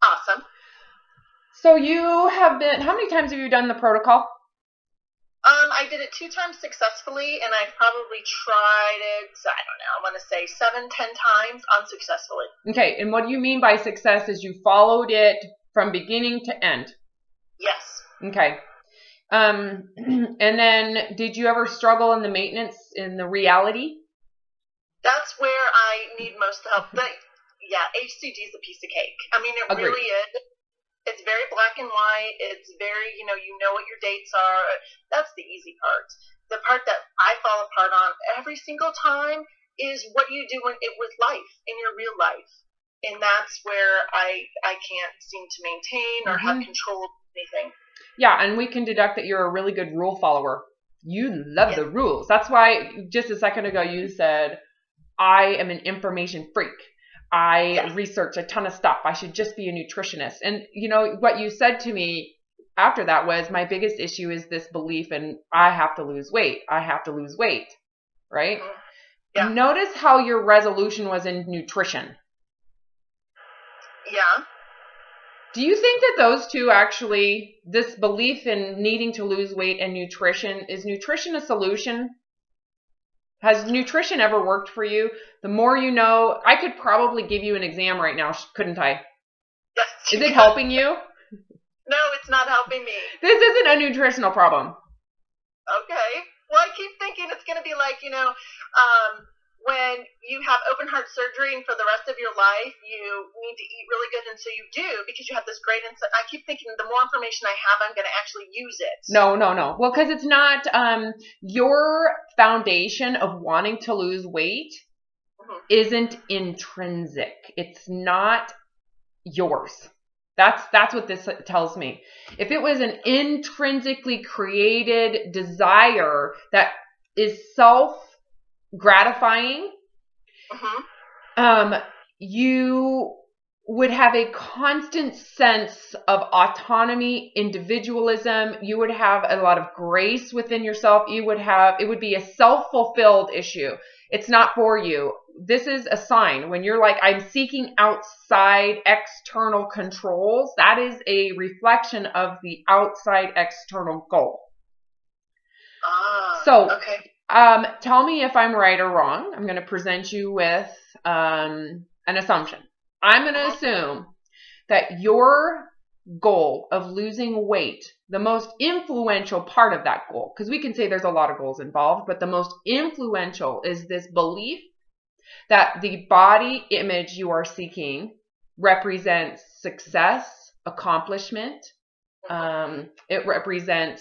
Awesome. So you have been, how many times have you done the protocol? I did it 2 times successfully, and I've probably tried it, I don't know, I want to say 7, 10 times unsuccessfully. Okay, and what do you mean by success is you followed it from beginning to end? Yes. Okay. And then did you ever struggle in the maintenance, in the reality? That's where I need most help. But yeah, HCD is a piece of cake. I mean, it Agreed. really is. It's very black and white. It's very, you know what your dates are. That's the easy part. The part that I fall apart on every single time is what you do with life, in your real life. And that's where I can't seem to maintain or have Mm-hmm. control of anything. Yeah, and we can deduct that you're a really good rule follower. You love Yeah. the rules. That's why just a second ago you said, I am an information freak. I Yes. research a ton of stuff. I should just be a nutritionist. And you know, what you said to me after that was my biggest issue is this belief in I have to lose weight. I have to lose weight, right? Mm-hmm. Yeah. Notice how your resolution was in nutrition. Yeah. Do you think that those two actually, this belief in needing to lose weight and nutrition, is nutrition a solution? Has nutrition ever worked for you? The more you know, I could probably give you an exam right now, couldn't I? Yes. Is it helping you? No, it's not helping me. This isn't a nutritional problem. Okay. Well, I keep thinking it's going to be like, when you have open heart surgery and for the rest of your life you need to eat really good, and so you do because you have this great insight. I keep thinking the more information I have, I'm going to actually use it. No. Well, because it's not your foundation of wanting to lose weight isn't intrinsic. It's not yours. That's what this tells me. If it was an intrinsically created desire that is self-gratifying, you would have a constant sense of autonomy, individualism. You would have a lot of grace within yourself. It would be a self-fulfilled issue. It's not for you. This is a sign when you're like, I'm seeking outside external controls. That is a reflection of the outside external goal. So, okay. Tell me if I'm right or wrong. I'm going to present you with an assumption. I'm going to assume that your goal of losing weight, the most influential part of that goal, because we can say there's a lot of goals involved, but the most influential is this belief that the body image you are seeking represents success, accomplishment. It represents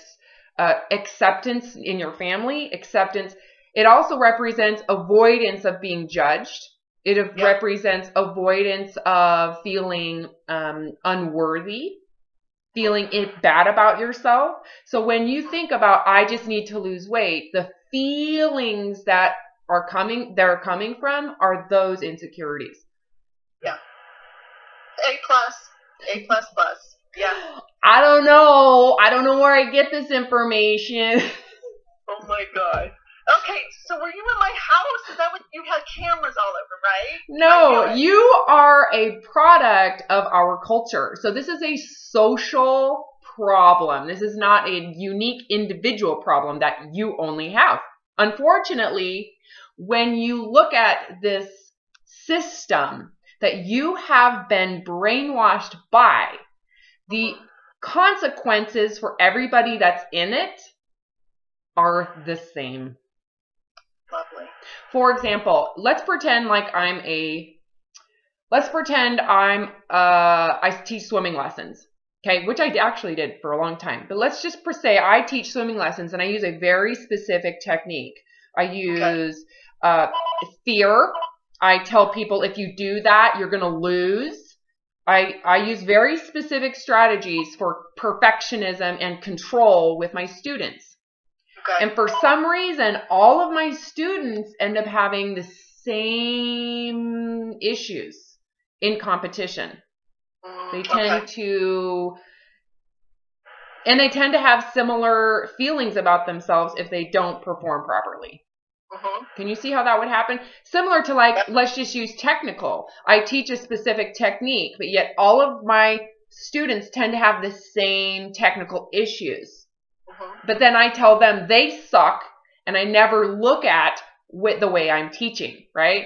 acceptance in your family, acceptance. It also represents avoidance of being judged. It represents avoidance of feeling unworthy, feeling bad about yourself. So when you think about, I just need to lose weight, the feelings that are coming from are those insecurities. Yeah. A plus. Yeah. I don't know where I get this information. Oh my God. Okay, so were you in my house? Is that what you had cameras all over, right? No, you are a product of our culture. So this is a social problem. This is not a unique individual problem that you only have. Unfortunately, when you look at this system that you have been brainwashed by, the consequences for everybody that's in it are the same. Lovely. For example, let's pretend I teach swimming lessons. Okay, which I actually did for a long time. But let's just say I teach swimming lessons and I use a very specific technique. I use fear. I tell people if you do that, you're going to lose. I use very specific strategies for perfectionism and control with my students. Okay. And for some reason, all of my students end up having the same issues in competition. They tend to have similar feelings about themselves if they don't perform properly. Can you see how that would happen? Similar to like, let's just use technical. I teach a specific technique, but yet all of my students tend to have the same technical issues. But then I tell them they suck, and I never look at the way I'm teaching, right?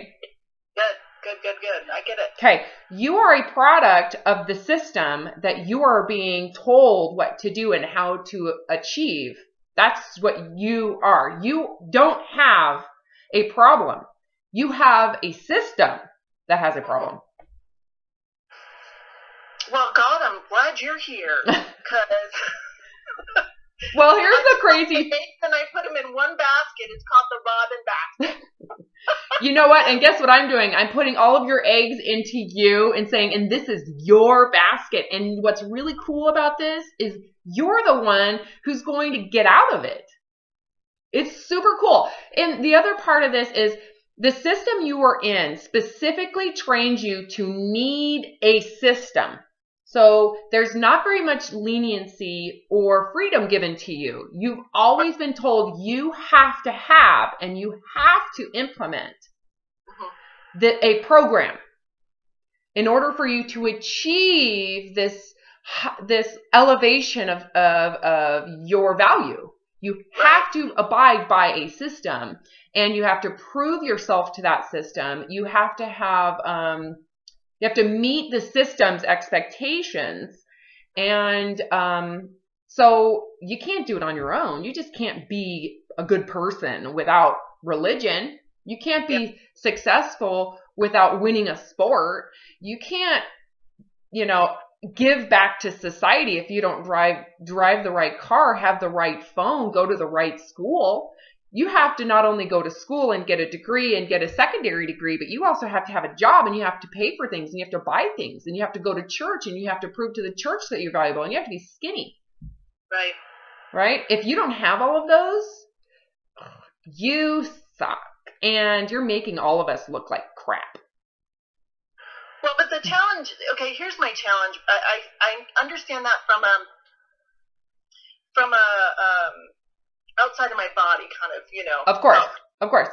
Good. I get it. Okay. You are a product of the system that you are being told what to do and how to achieve. That's what you are. You don't have a problem. You have a system that has a problem. Well, God, I'm glad you're here, because... Well, here's the crazy... And I put them in one basket. It's called the Robin basket. You know what? And guess what I'm doing? I'm putting all of your eggs into you and saying, and this is your basket. And what's really cool about this is you're the one who's going to get out of it. It's super cool. And the other part of this is the system you were in specifically trains you to need a system. So there's not very much leniency or freedom given to you. You've always been told you have to have and you have to implement a program in order for you to achieve this elevation of your value. You have to abide by a system, and you have to prove yourself to that system. You have to have you have to meet the system's expectations, and so you can't do it on your own. You just can't be a good person without religion. You can't be successful without winning a sport. You can't, give back to society if you don't drive the right car, have the right phone, go to the right school. You have to not only go to school and get a degree and get a secondary degree, but you also have to have a job, and you have to pay for things, and you have to buy things, and you have to go to church, and you have to prove to the church that you're valuable, and you have to be skinny. Right. Right? If you don't have all of those, you suck. And you're making all of us look like crap. Well, but the challenge, okay, here's my challenge. I understand that from a outside of my body kind of, Of course.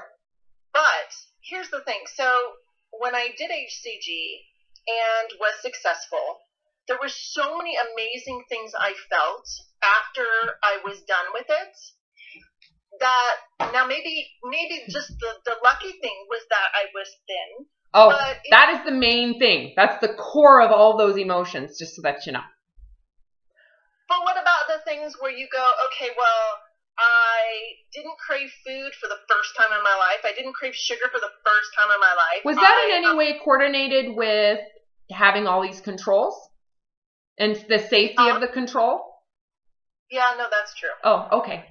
But here's the thing. So when I did HCG and was successful, there were so many amazing things I felt after I was done with it, that now maybe just the lucky thing was that I was thin. Oh, that is the main thing. That's the core of all those emotions, just so that you know. But what about the things where you go, okay, well, I didn't crave food for the first time in my life. I didn't crave sugar for the first time in my life. Was that in any way coordinated with having all these controls and the safety of the control? Yeah, no, that's true. Oh, okay.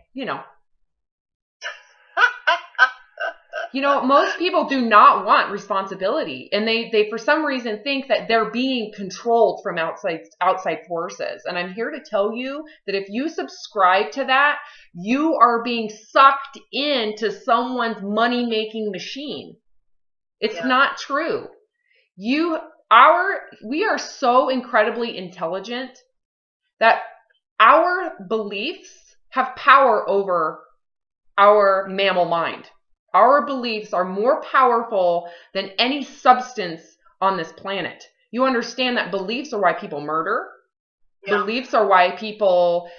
Most people do not want responsibility, and they for some reason think that they're being controlled from outside forces. And I'm here to tell you that if you subscribe to that, you are being sucked into someone's money-making machine. It's not true. We are so incredibly intelligent that our beliefs have power over our mammal mind. Our beliefs are more powerful than any substance on this planet. You understand that beliefs are why people murder. Yeah. Beliefs are why people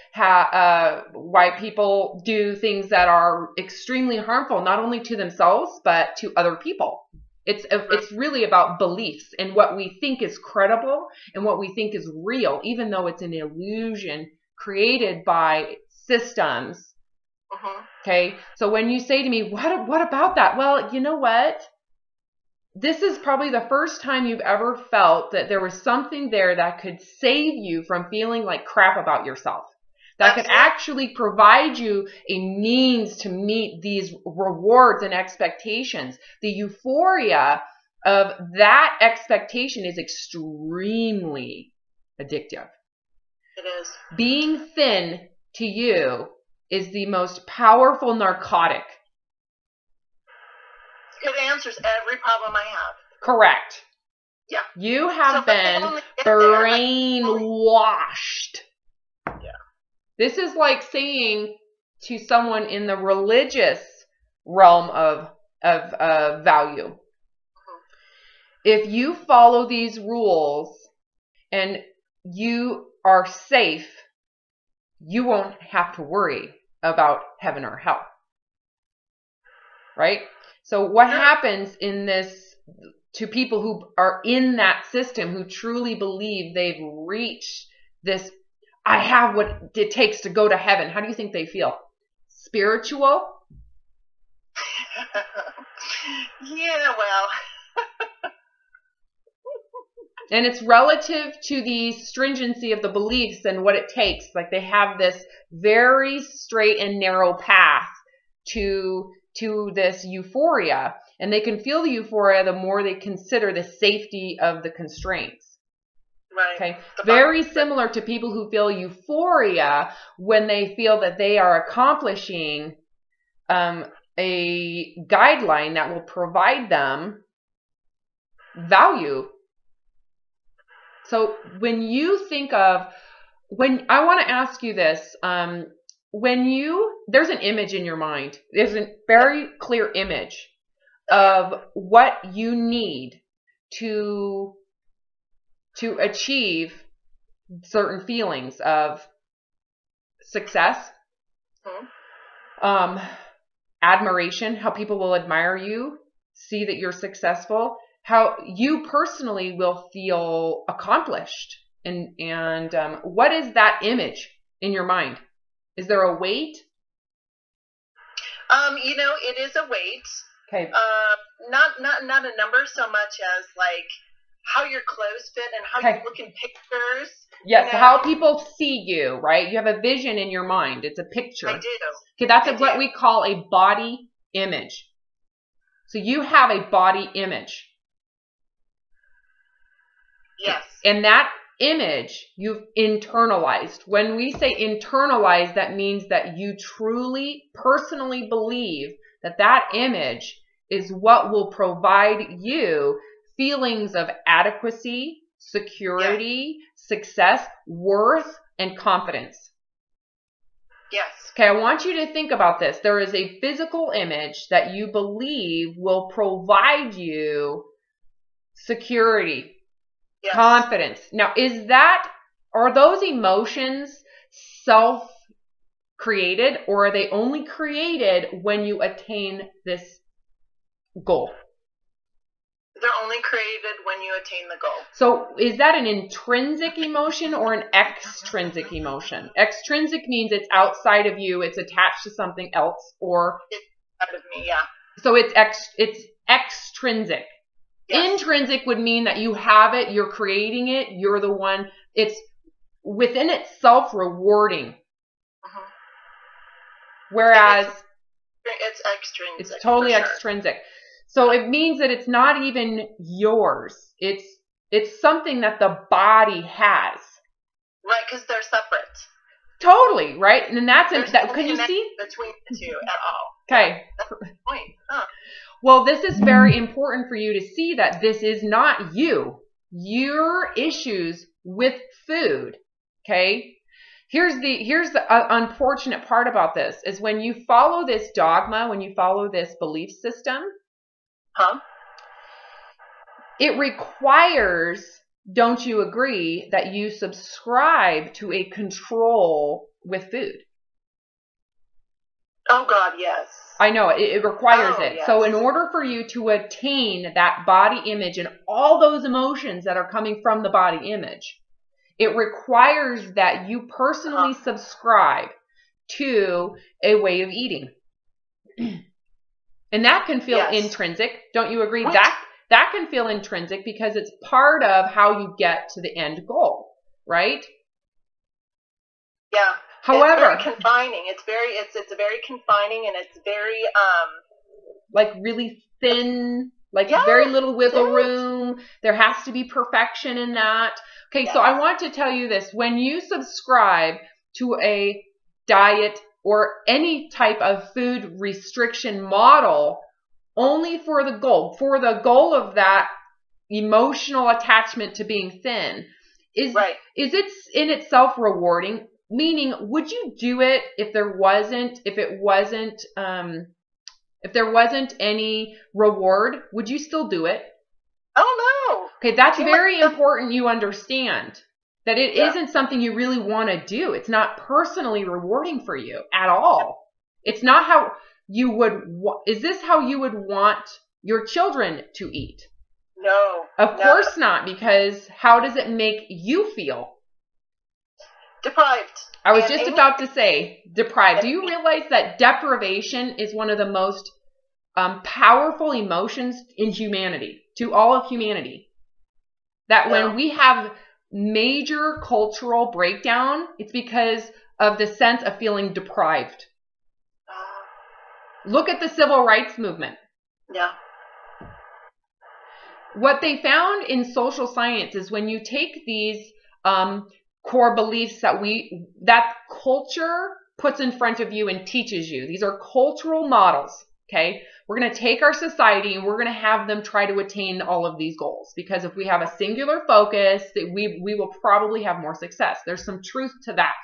do things that are extremely harmful, not only to themselves but to other people. It's really about beliefs and what we think is credible and what we think is real, even though it's an illusion created by systems. Okay, so when you say to me, what about that? Well, you know what? This is probably the first time you've ever felt that there was something there that could save you from feeling like crap about yourself. That could actually provide you a means to meet these rewards and expectations. The euphoria of that expectation is extremely addictive. It is. Being thin to you is the most powerful narcotic. It answers every problem I have. Correct. Yeah. You have been brainwashed. Yeah. This is like saying to someone in the religious realm of value. If you follow these rules and you are safe, you won't have to worry about heaven or hell. Right? So what happens in this to people who are in that system, who truly believe they've reached this, I have what it takes to go to heaven. How do you think they feel? Spiritual? Yeah, well. And it's relative to the stringency of the beliefs and what it takes. Like they have this very straight and narrow path to this euphoria. And they can feel the euphoria the more they consider the safety of the constraints. Right. Okay. Very similar to people who feel euphoria when they feel that they are accomplishing a guideline that will provide them value. So when you think of, I want to ask you this, there's an image in your mind, there's a very clear image of what you need to achieve certain feelings of success, admiration, how people will admire you, see that you're successful, how you personally will feel accomplished. And what is that image in your mind? Is there a weight? It is a weight. Okay. Not a number so much as like how your clothes fit and how you look in pictures. Yes, how people see you, right? You have a vision in your mind. It's a picture. I do. Okay, that's what we call a body image. So you have a body image. Yes. And that image you've internalized. When we say internalize, that means that you truly, personally believe that that image is what will provide you feelings of adequacy, security, success, worth, and confidence. Yes. Okay, I want you to think about this. There is a physical image that you believe will provide you security, confidence. Now, are those emotions self-created, or are they only created when you attain this goal? They're only created when you attain the goal. So is that an intrinsic emotion or an extrinsic emotion? Extrinsic means it's outside of you, it's attached to something else, or it's out of me, yeah. So it's extrinsic. Yes. Intrinsic would mean that you have it, you're creating it, you're the one. It's within itself rewarding. Whereas it's extrinsic. It's totally extrinsic. So it means that it's not even yours. It's something that the body has. Right, because they're separate. Totally, right? And that's can you see? Between the two at all. Okay. That's the point. Huh. Well, this is very important for you to see that this is not you. Your issues with food, okay? Here's the unfortunate part about this is when you follow this dogma, when you follow this belief system, it requires, don't you agree, that you subscribe to a control with food. Oh God, yes. I know, it requires it. Yes. So in order for you to attain that body image and all those emotions that are coming from the body image, it requires that you personally subscribe to a way of eating. And that can feel intrinsic. Don't you agree? That can feel intrinsic because it's part of how you get to the end goal, right? Yeah. However, it's very confining. It's very confining, and it's very like really thin, like very little wiggle room. There has to be perfection in that. Okay, so I want to tell you this. When you subscribe to a diet or any type of food restriction model only for the goal of that emotional attachment to being thin, is it in itself rewarding? Meaning, would you do it if it wasn't If there wasn't any reward, would you still do it? Oh, no. Okay, that's very important you understand. That it Yeah. isn't something you really want to do. It's not personally rewarding for you at all. It's not how you would, is this how you would want your children to eat? No. Of course not, because how does it make you feel? Deprived. I was just about to say deprived. Do you realize that deprivation is one of the most powerful emotions in humanity, to all of humanity? That when we have major cultural breakdown, it's because of the sense of feeling deprived. Look at the civil rights movement. Yeah. What they found in social science is when you take these core beliefs that culture puts in front of you and teaches you. These are cultural models. Okay, we're going to take our society and we're going to have them try to attain all of these goals, because if we have a singular focus, we will probably have more success. There's some truth to that.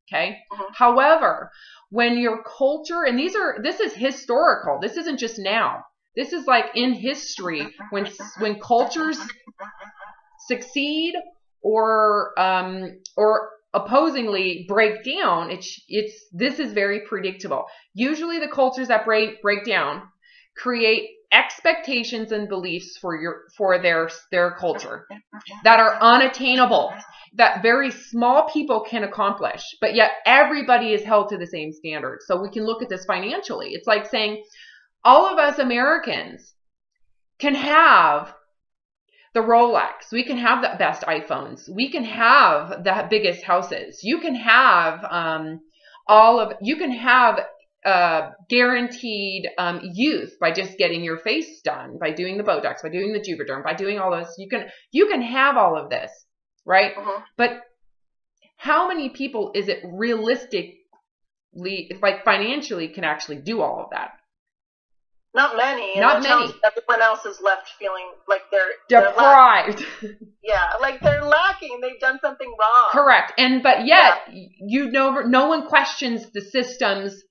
Okay. However, when your culture, and this is historical. This isn't just now. This is like in history when cultures succeed or opposingly break down, this is very predictable. Usually the cultures that break down create expectations and beliefs for their culture that are unattainable, that very small people can accomplish, but yet everybody is held to the same standard. So we can look at this financially. It's like saying all of us Americans can have the Rolex. We can have the best iPhones. We can have the biggest houses. You can have guaranteed youth by just getting your face done, by doing the Botox, by doing the Juvederm, by doing all this. You can have all of this, right? But how many people is it realistically, like financially, can actually do all of that? Not many. And Not many. Everyone else is left feeling like they're deprived. Yeah, like they're lacking. They've done something wrong. Correct. But yet, no one questions the system's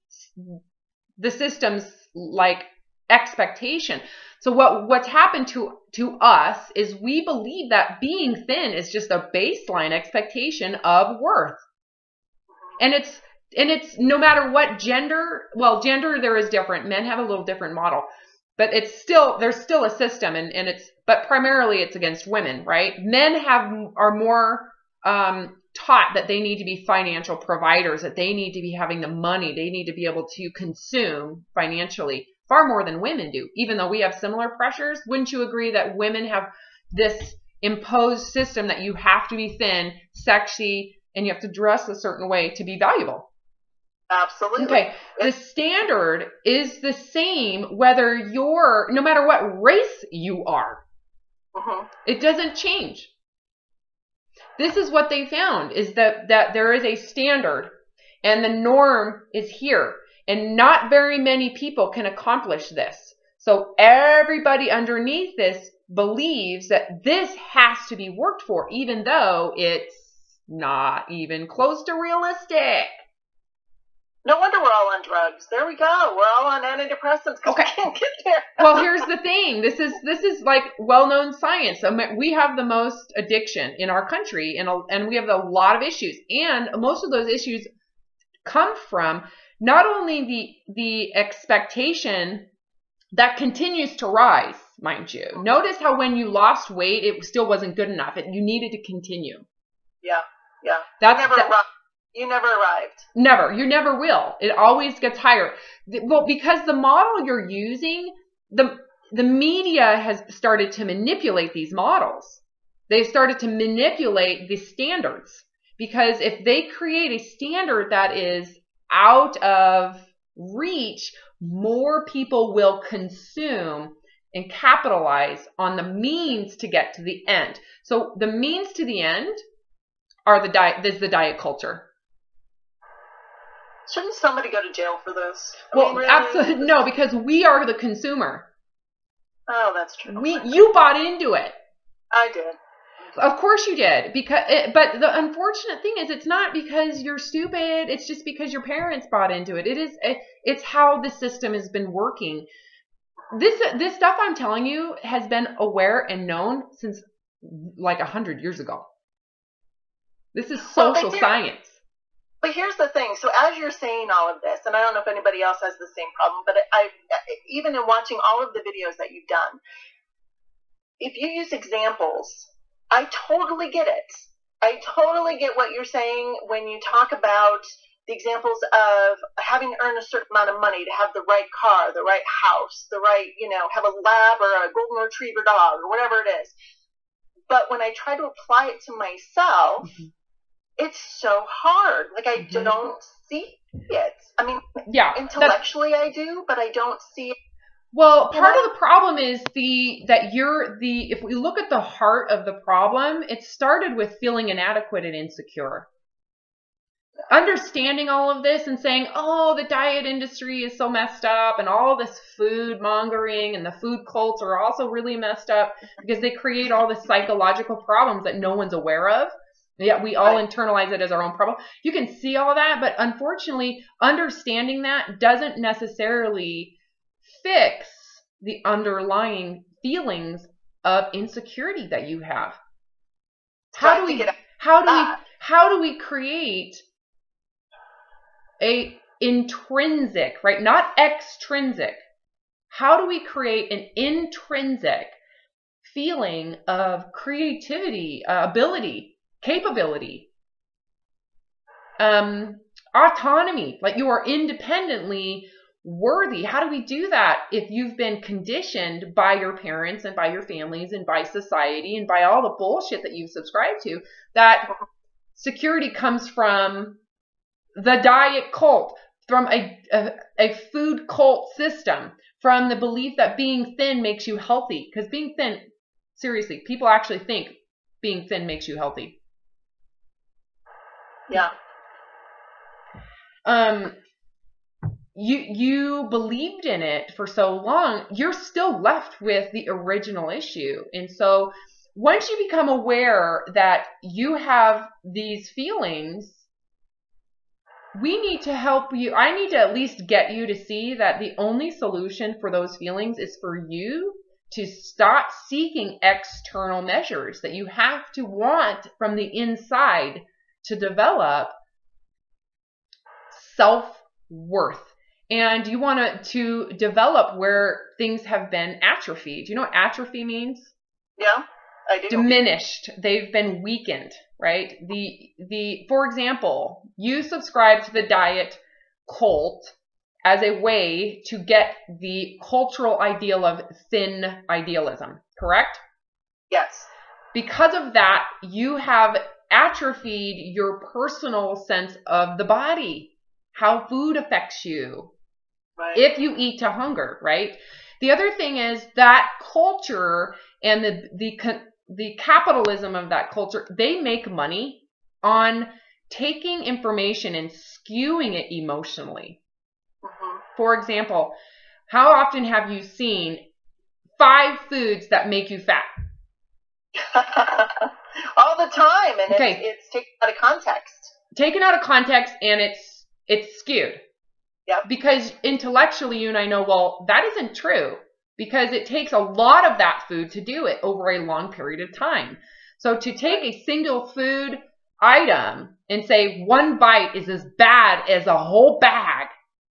like expectation. So what's happened to us is we believe that being thin is just a baseline expectation of worth, and it's no matter what gender. Well, gender there is different. Men have a little different model, but there's still a system, but primarily it's against women, right? Men are more taught that they need to be financial providers, that they need to be having the money, they need to be able to consume financially far more than women do. Even though we have similar pressures, wouldn't you agree that women have this imposed system that you have to be thin, sexy, and you have to dress a certain way to be valuable? Absolutely. Okay. The standard is the same no matter what race you are. It doesn't change. This is what they found, is that there is a standard and the norm is here, and not very many people can accomplish this. So everybody underneath this believes that this has to be worked for, even though it's not even close to realistic. No wonder we're all on drugs. There we go. We're all on antidepressants because we can't get there. Well, here's the thing. This is like well-known science. We have the most addiction in our country, and we have a lot of issues. And most of those issues come from not only the expectation that continues to rise, mind you. Notice how when you lost weight, it still wasn't good enough. You needed to continue. Yeah. You never arrived. Never. You never will. It always gets higher. Well, because the model you're using, the media has started to manipulate these models. They've started to manipulate the standards. Because if they create a standard that is out of reach, more people will consume and capitalize on the means to get to the end. So the means to the end are the diet culture. Shouldn't somebody go to jail for this? Well, really? Absolutely no, because we are the consumer. Oh, that's true. You bought into it. I did. Of course you did, but the unfortunate thing is, it's not because you're stupid. It's just because your parents bought into it. It's how the system has been working. This stuff I'm telling you has been aware and known since like 100 years ago. This is social science. But here's the thing. So as you're saying all of this, and I don't know if anybody else has the same problem, but even in watching all of the videos that you've done, if you use examples, I totally get it. I totally get what you're saying when you talk about the examples of having to earn a certain amount of money to have the right car, the right house, the right, have a lab or a golden retriever dog or whatever it is. But when I try to apply it to myself, it's so hard. Like, I don't see it. I mean, intellectually I do, but I don't see it. Well, part of the problem is if we look at the heart of the problem, it started with feeling inadequate and insecure. Understanding all of this and saying, oh, the diet industry is so messed up, and all this food mongering and the food cults are also really messed up because they create all the psychological problems that no one's aware of. Yet we all internalize it as our own problem. You can see all that, but unfortunately, understanding that doesn't necessarily fix the underlying feelings of insecurity that you have. How do we create a intrinsic, right? Not extrinsic. How do we create an intrinsic feeling of creativity, ability, capability, autonomy, like you are independently worthy? How do we do that if you've been conditioned by your parents and by your families and by society and by all the bullshit that you've subscribed to, that security comes from the diet cult, from a food cult system, from the belief that being thin makes you healthy? Because being thin, seriously, people actually think being thin makes you healthy. Yeah. You believed in it for so long, you're still left with the original issue. And so once you become aware that you have these feelings, we need to help you. I need to at least get you to see that the only solution for those feelings is for you to stop seeking external measures, that you have to want from the inside to develop self-worth. And you want to develop where things have been atrophied. Do you know what atrophy means? Yeah, I do. Diminished. They've been weakened, right? For example, you subscribe to the diet cult as a way to get the cultural ideal of thin idealism, correct? Yes. Because of that, you have atrophied your personal sense of the body, how food affects you, right, if you eat to hunger, right? The other thing is that culture and the capitalism of that culture, they make money on taking information and skewing it emotionally. Mm-hmm. For example, how often have you seen 5 foods that make you fat? All the time, and it's taken out of context. Taken out of context, and it's skewed. Yep. Because intellectually, you and I know, well, that isn't true, because it takes a lot of that food to do it over a long period of time. So to take a single food item and say one bite is as bad as a whole bag,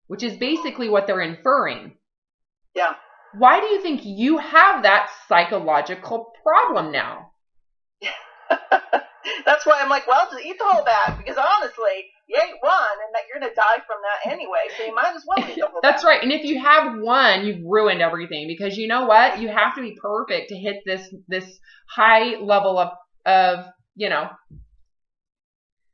which is basically what they're inferring. Yeah. Why do you think you have that psychological problem now? That's why I'm like, well, just eat the whole bag, because honestly, you ate one, and that you're going to die from that anyway, so you might as well eat the whole bag. That's right. And if you have one, you've ruined everything, because you know what? You have to be perfect to hit this high level of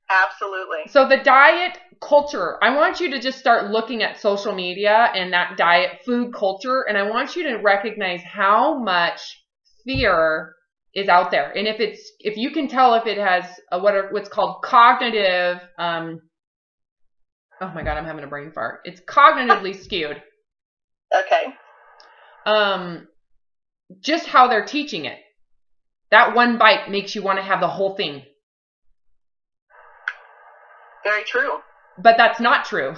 Absolutely. So the diet culture, I want you to just start looking at social media and that diet food culture, and I want you to recognize how much fear is out there. And if you can tell if it has what's called cognitive, oh my God, I'm having a brain fart. It's cognitively skewed. Okay. Just how they're teaching it. That one bite makes you want to have the whole thing. Very true. But that's not true.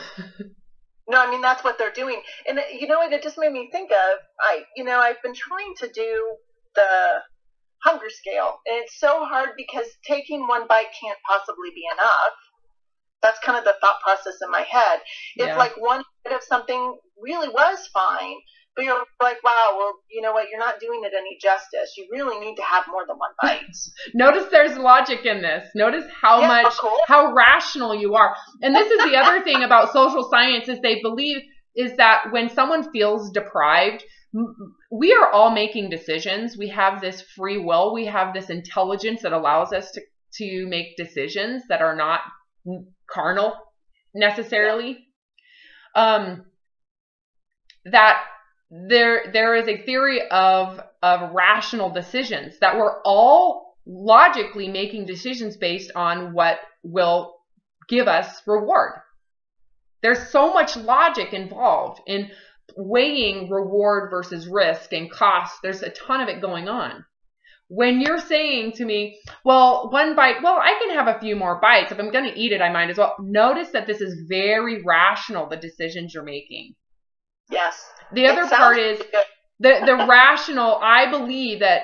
No, I mean, that's what they're doing. And you know what, it just made me think of, I've been trying to do the hunger scale, and it's so hard because taking one bite can't possibly be enough. That's kind of the thought process in my head. If Yeah. like one bit of something really was fine, but you're like, wow, well, you know what, you're not doing it any justice. You really need to have more than one bite. Notice there's logic in this. Notice how rational you are. And this is the other thing about social science is they believe is that when someone feels deprived, we are all making decisions. We have this free will. We have this intelligence that allows us to make decisions that are not carnal necessarily. That there is a theory of rational decisions, that we're all logically making decisions based on what will give us reward. There's so much logic involved in weighing reward versus risk and cost. There's a ton of it going on. When you're saying to me, well, one bite, well, I can have a few more bites. If I'm going to eat it, I might as well. Notice that this is very rational, the decisions you're making. Yes. The other part is the rational. I believe that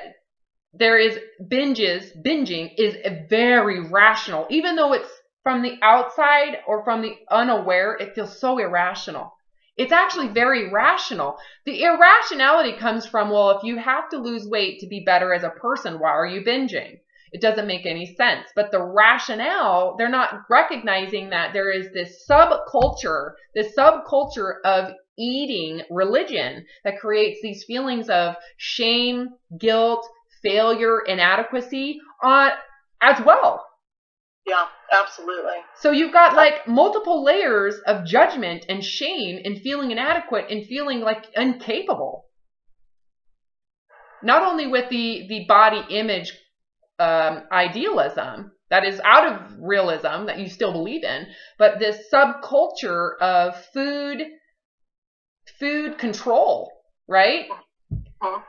there is binging is very rational. Even though it's from the outside or from the unaware, it feels so irrational. It's actually very rational. The irrationality comes from, well, if you have to lose weight to be better as a person, why are you binging? It doesn't make any sense. But the rationale, they're not recognizing that there is this subculture of eating religion that creates these feelings of shame, guilt, failure, inadequacy as well. Yeah, absolutely. So you've got like multiple layers of judgment and shame and feeling inadequate and feeling like incapable. Not only with the body image idealism that is out of realism that you still believe in, but this subculture of food control, right? Mm-hmm.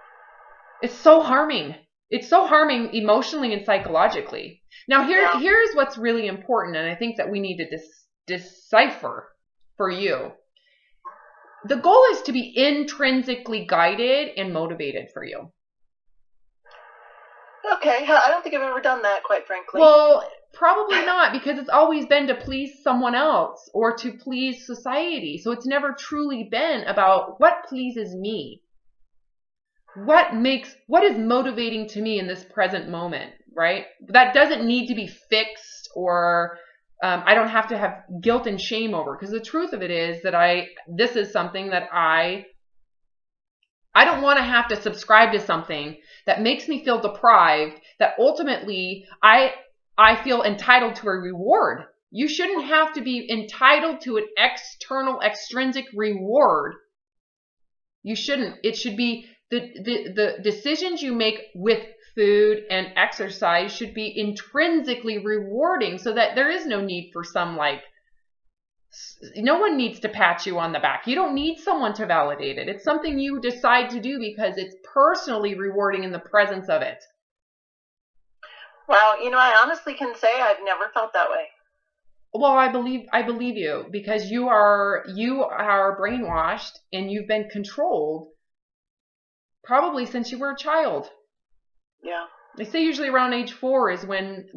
It's so harming. It's so harming emotionally and psychologically. Now here's what's really important, and I think that we need to decipher for you. The goal is to be intrinsically guided and motivated for you. Okay, I don't think I've ever done that, quite frankly. Well, probably not, because it's always been to please someone else or to please society. So it's never truly been about what pleases me. What is motivating to me in this present moment, right? That doesn't need to be fixed, or I don't have to have guilt and shame over, because the truth of it is that this is something that I don't want to have to subscribe to something that makes me feel deprived, that ultimately I feel entitled to a reward. You shouldn't have to be entitled to an external, extrinsic reward. You shouldn't. It should be the decisions you make with food and exercise should be intrinsically rewarding, so that there is no need for no one needs to pat you on the back. You don't need someone to validate it. It's something you decide to do because it's personally rewarding in the presence of it. Well, I honestly can say I've never felt that way. Well, I believe you, because you are brainwashed and you've been controlled probably since you were a child. Yeah. They say usually around age 4 is when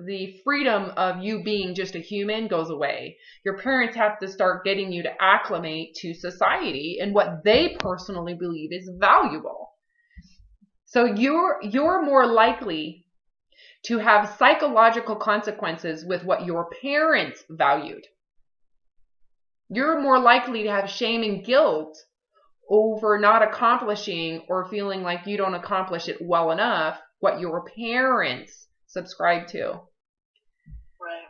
the freedom of you being just a human goes away. Your parents have to start getting you to acclimate to society and what they personally believe is valuable. So you're more likely to have psychological consequences with what your parents valued. You're more likely to have shame and guilt over not accomplishing or feeling like you don't accomplish it well enough what your parents subscribe to. Right.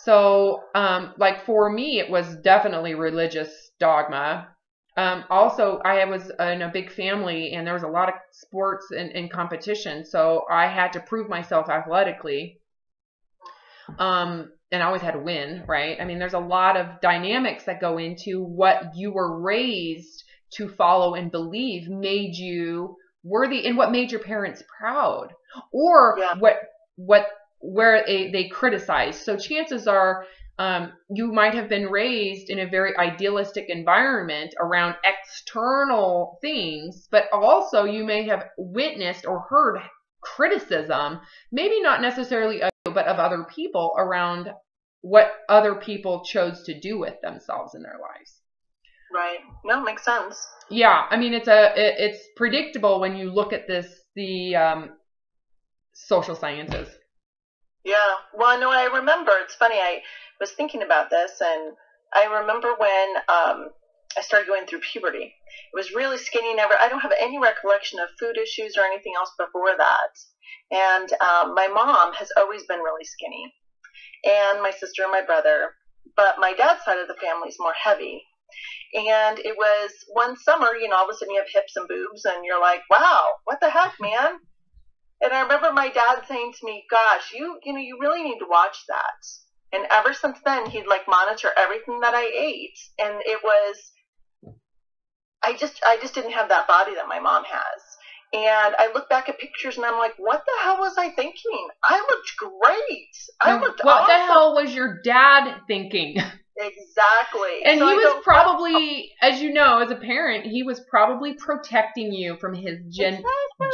So, like for me, it was definitely religious dogma. Also, I was in a big family and there was a lot of sports and competition. So I had to prove myself athletically. And I always had to win, right? I mean, there's a lot of dynamics that go into what you were raised to follow and believe made you worthy and what made your parents proud. or Yeah. where they criticize. So chances are you might have been raised in a very idealistic environment around external things, but also you may have witnessed or heard criticism, maybe not necessarily of you, but of other people around what other people chose to do with themselves in their lives. Right. No, makes sense. Yeah, I mean it's predictable when you look at the social sciences. Yeah. Well, no, I remember. It's funny. I was thinking about this, and I remember when I started going through puberty. It was really skinny. I don't have any recollection of food issues or anything else before that. And my mom has always been really skinny, and my sister and my brother. But my dad's side of the family is more heavy. And it was one summer, all of a sudden you have hips and boobs, and you're like, wow, what the heck, man? And I remember my dad saying to me, gosh, you really need to watch that. And ever since then, he'd like monitor everything that I ate. And it was, I just didn't have that body that my mom has. And I look back at pictures and I'm like, what the hell was I thinking? I looked great. I looked What awesome. the hell was your dad thinking? Exactly. And so he was probably, as you know, as a parent, he was probably protecting you from his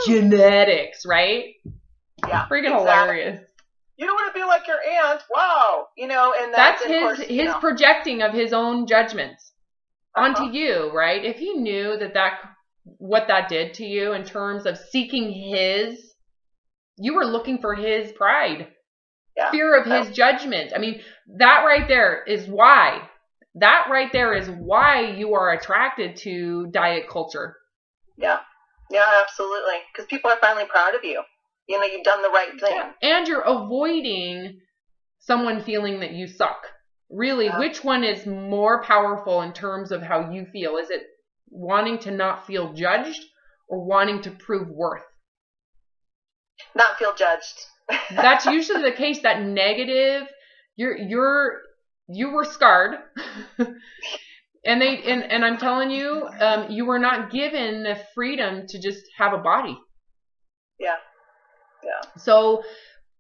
genetics, right? Yeah. Freaking hilarious. You don't want to be like your aunt. Wow. And that's his projecting of his own judgments onto you, right? If he knew what that did to you in terms of seeking you were looking for his pride. Yeah. Fear of his judgment. I mean, that right there is why you are attracted to diet culture. Yeah. Yeah, absolutely. Because people are finally proud of you. You've done the right thing. Yeah. And you're avoiding someone feeling that you suck. Really, which one is more powerful in terms of how you feel? Is it wanting to not feel judged or wanting to prove worth? Not feel judged. That's usually the case. That negative, you were scarred, and I'm telling you, you were not given the freedom to just have a body. Yeah, yeah. So,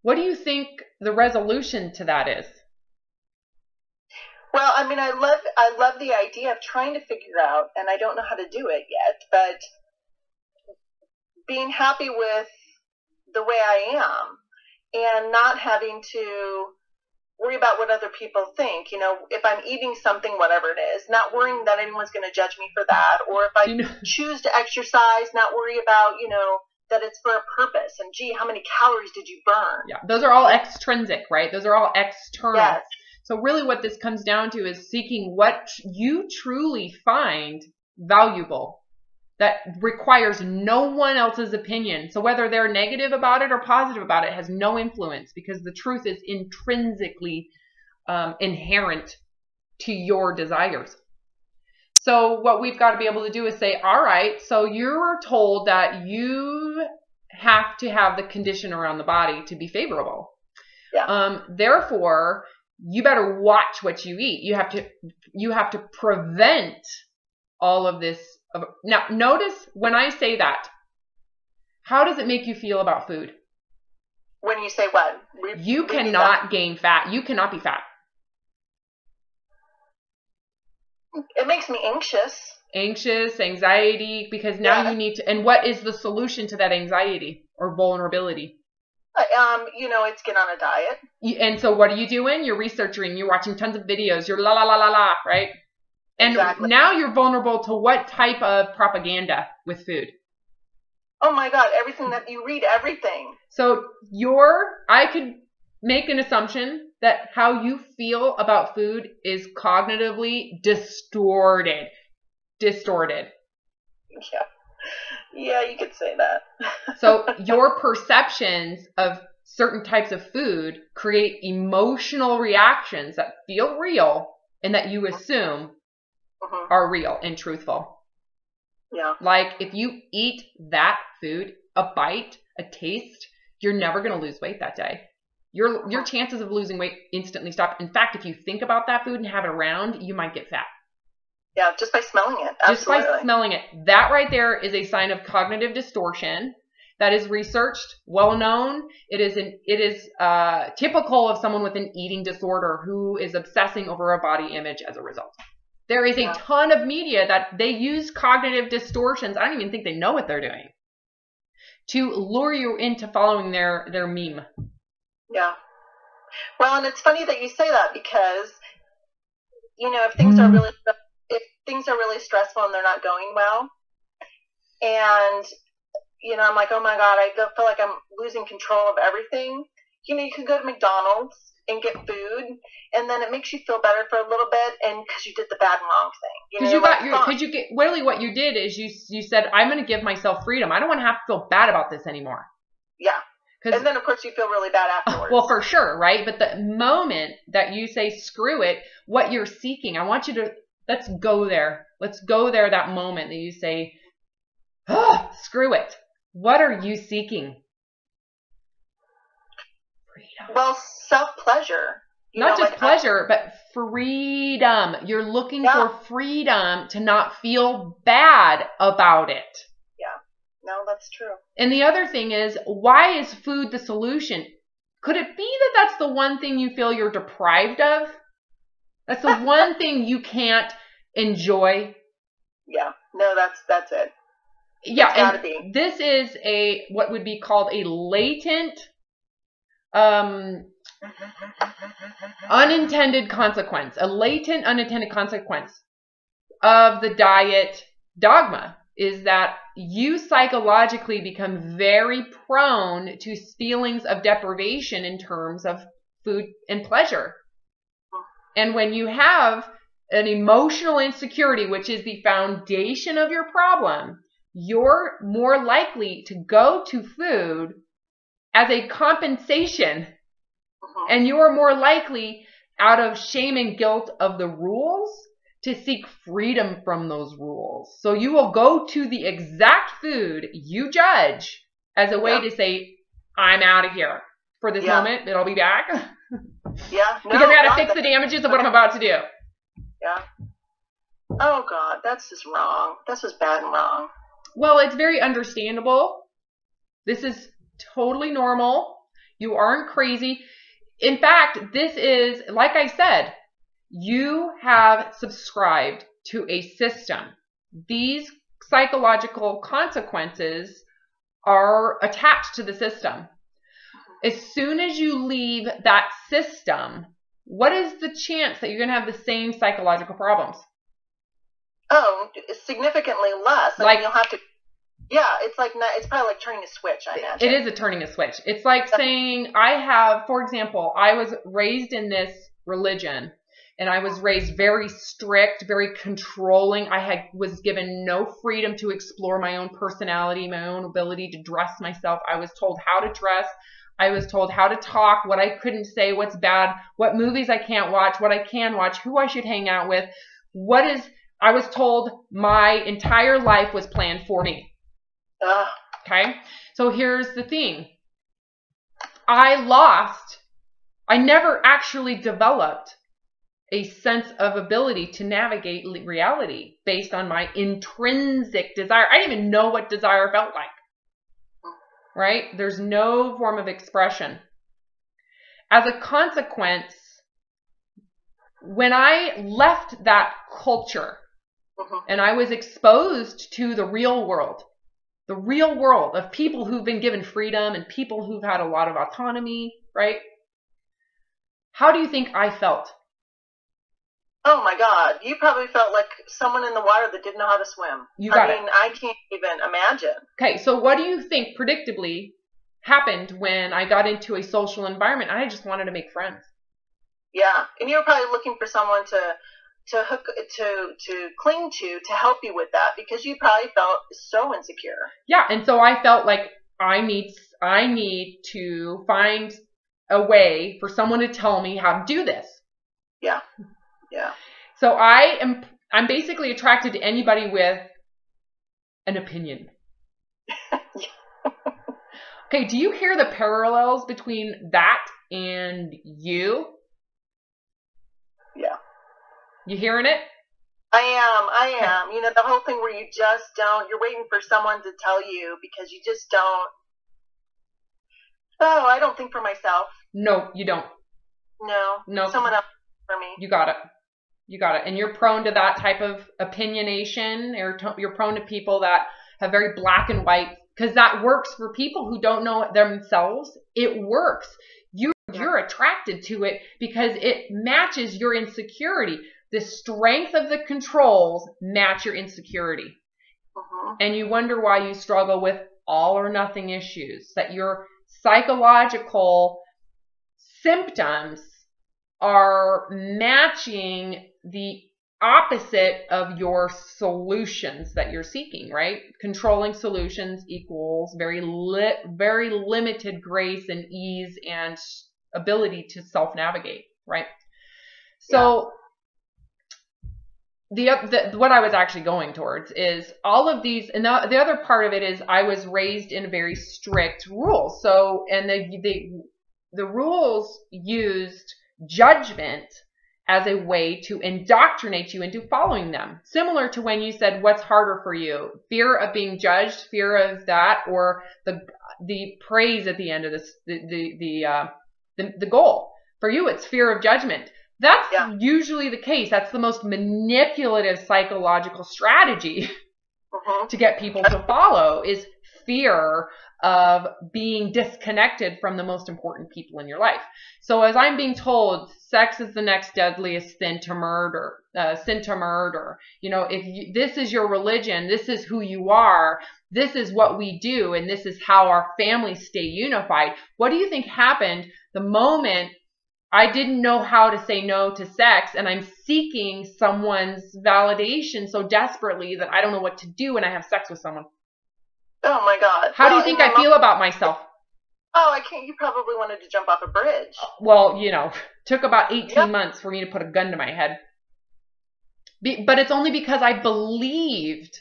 what do you think the resolution to that is? Well, I mean, I love the idea of trying to figure out, and I don't know how to do it yet, but being happy with the way I am. And not having to worry about what other people think. If I'm eating something, whatever it is, not worrying that anyone's going to judge me for that. Or if I choose to exercise, not worry about, that it's for a purpose. And gee, how many calories did you burn? Yeah, those are all extrinsic, right? Those are all external. Yes. So really what this comes down to is seeking what you truly find valuable. That requires no one else's opinion. So whether they're negative about it or positive about it has no influence, because the truth is intrinsically inherent to your desires. So what we've got to be able to do is say, all right, so you're told that you have to have the condition around the body to be favorable. Yeah. Therefore, you better watch what you eat. You have to prevent all of this. Now, notice when I say that, how does it make you feel about food? When you say what? You cannot gain fat. You cannot be fat. It makes me anxious. Anxious, anxiety, because now you need to, and what is the solution to that anxiety or vulnerability? It's get on a diet. And so what are you doing? You're researching, you're watching tons of videos, you're la la la la la, right? And now you're vulnerable to what type of propaganda with food? Oh my God, everything that you read, everything. So I could make an assumption that how you feel about food is cognitively distorted. Yeah, you could say that. So your perceptions of certain types of food create emotional reactions that feel real and that you assume are real and truthful. Yeah. Like if you eat that food, a bite, a taste, you're never going to lose weight that day. Your chances of losing weight instantly stop. In fact, if you think about that food and have it around, you might get fat. Yeah, just by smelling it. Absolutely. Just by smelling it. That right there is a sign of cognitive distortion. that is researched, well known. It is typical of someone with an eating disorder who is obsessing over a body image as a result. There is a ton of media that they use cognitive distortions. I don't even think they know what they're doing to lure you into following their meme. Yeah. Well, and it's funny that you say that because, you know, if things are really stressful and they're not going well, and, you know, I'm like, oh my God, I feel like I'm losing control of everything. You know, you can go to McDonald's and get food, and then it makes you feel better for a little bit, and because you did the bad and wrong thing. Literally what you did is you said, I'm going to give myself freedom. I don't want to have to feel bad about this anymore. Yeah. And then, of course, you feel really bad afterwards. Well, for sure, right? But the moment that you say, screw it, what you're seeking, I want you to, let's go there. Let's go there, that moment that you say, screw it. What are you seeking? Freedom. Well, self-pleasure. Not just pleasure, but freedom. You're looking for freedom to not feel bad about it. No, that's true. And the other thing is, why is food the solution? Could it be that that's the one thing you feel you're deprived of? That's the one thing you can't enjoy? Yeah. No, that's it. Yeah, it's gotta be. This is what would be called a latent unintended consequence. A latent unintended consequence of the diet dogma is that you psychologically become very prone to feelings of deprivation in terms of food and pleasure. And when you have an emotional insecurity, which is the foundation of your problem, you're more likely to go to food as a compensation. And you're more likely, out of shame and guilt of the rules, to seek freedom from those rules. So you will go to the exact food you judge as a way to say, I'm out of here for this moment, but I'll be back. Yeah. No, because I got to fix the damages of what I'm about to do. Yeah. Oh, God, that's just wrong. That's just bad and wrong. Well, it's very understandable. This is totally normal. You aren't crazy. In fact, this is, like I said, you have subscribed to a system. These psychological consequences are attached to the system. As soon as you leave that system, what is the chance that you're going to have the same psychological problems? Oh, significantly less. I mean, you'll have to. Yeah, it's probably like turning a switch, I imagine. It is turning a switch. It's like saying, for example, I was raised in this religion. And I was raised very strict, very controlling. I was given no freedom to explore my own personality, my own ability to dress myself. I was told how to dress. I was told how to talk, what I couldn't say, what's bad, what movies I can't watch, what I can watch, who I should hang out with. I was told my entire life was planned for me. Okay? So here's the thing. I never actually developed a sense of ability to navigate reality based on my intrinsic desire. I didn't even know what desire felt like. Right? There's no form of expression. As a consequence, when I left that culture and I was exposed to the real world of people who've been given freedom and people who've had a lot of autonomy, right? How do you think I felt? Oh my God, you probably felt like someone in the water that didn't know how to swim. I can't even imagine. Okay, so what do you think predictably happened when I got into a social environment? I just wanted to make friends. Yeah, and you were probably looking for someone to cling to help you with that because you probably felt so insecure. Yeah, and so I felt like I need to find a way for someone to tell me how to do this. Yeah. Yeah. So I'm basically attracted to anybody with an opinion. Okay, do you hear the parallels between that and you? Yeah. You hearing it? I am. You know, the whole thing where you're waiting for someone to tell you because you just don't Oh, I don't think for myself. No, you don't. No. Someone else for me. You got it. You got it. And you're prone to that type of opinionation, or you're prone to people that have very black and white, because that works for people who don't know it themselves. It works. You're attracted to it because it matches your insecurity. The strength of the controls match your insecurity. And you wonder why you struggle with all or nothing issues, that your psychological symptoms are matching the opposite of your solutions that you're seeking, right? Controlling solutions equals very limited grace and ease and ability to self-navigate, right? So what I was actually going towards is all of these, and the other part of it is I was raised in very strict rules. So, and the rules used judgment as a way to indoctrinate you into following them. Similar to when you said, what's harder for you? Fear of being judged, fear of that, or the praise at the end of this, the goal. For you, it's fear of judgment. That's usually the case. That's the most manipulative psychological strategy to get people to follow, is fear of being disconnected from the most important people in your life. So as I'm being told, sex is the next deadliest sin to murder. You know, this is your religion, this is who you are, this is what we do, and this is how our families stay unified. What do you think happened the moment I didn't know how to say no to sex, and I'm seeking someone's validation so desperately that I don't know what to do when I have sex with someone? Oh my God. How do you think I feel about myself? Oh, I can't. You probably wanted to jump off a bridge. Well, you know, took about 18 months for me to put a gun to my head. But it's only because I believed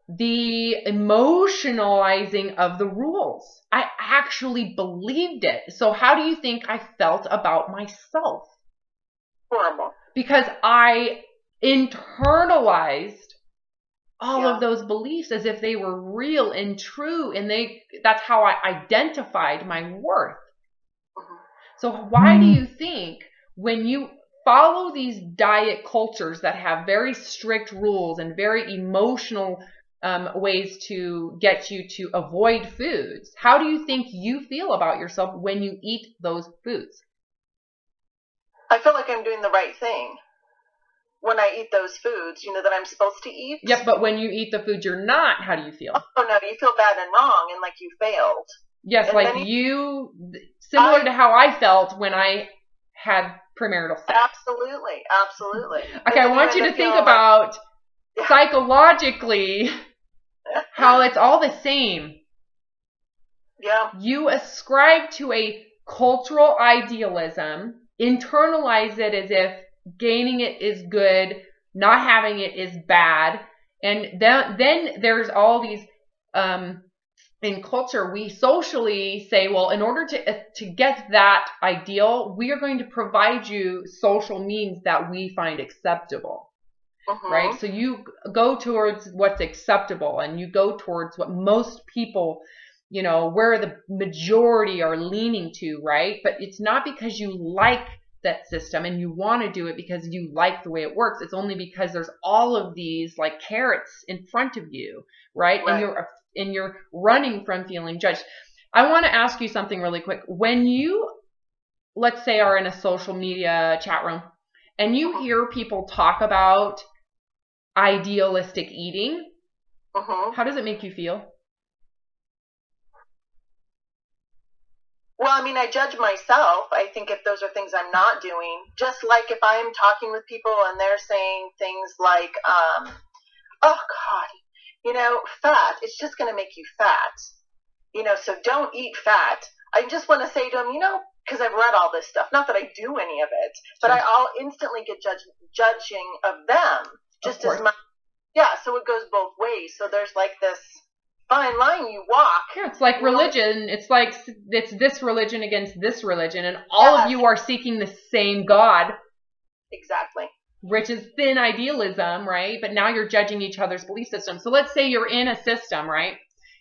the emotionalizing of the rules. I actually believed it. So how do you think I felt about myself? Horrible. Because I internalized all of those beliefs as if they were real and true, and that's how I identified my worth. So why do you think when you follow these diet cultures that have very strict rules and very emotional ways to get you to avoid foods, how do you think you feel about yourself when you eat those foods? I feel like I'm doing the right thing when I eat those foods, you know, that I'm supposed to eat. Yep, but when you eat the food you're not, how do you feel? Oh, no, you feel bad and wrong and like you failed. Yes, and like similar to how I felt when I had premarital sex. Absolutely. Okay, I want you to think about psychologically how it's all the same. Yeah. You ascribe to a cultural idealism, internalize it as if gaining it is good, not having it is bad, and then there's all these in culture we socially say, well, in order to get that ideal, we are going to provide you social means that we find acceptable. Right? So you go towards what's acceptable, and you go towards what most people, you know, where the majority are leaning to, right? But it's not because you like that system and you want to do it because you like the way it works. It's only because there's all of these like carrots in front of you, right? And you're running from feeling judged. I want to ask you something really quick. When you, let's say, are in a social media chat room and you hear people talk about idealistic eating, how does it make you feel? Well, I mean, I judge myself. I think if those are things I'm not doing, just like if I'm talking with people and they're saying things like, oh God, you know, fat, it's just going to make you fat, you know, so don't eat fat. I just want to say to them, you know, because I've read all this stuff, not that I do any of it, but I'll instantly get judging of them just as much. Yeah, so it goes both ways. So there's like this fine line you walk. Yeah, it's like religion. It's like it's this religion against this religion, and all of you are seeking the same God. Exactly. Which is thin idealism, right? But now you're judging each other's belief system. So let's say you're in a system, right?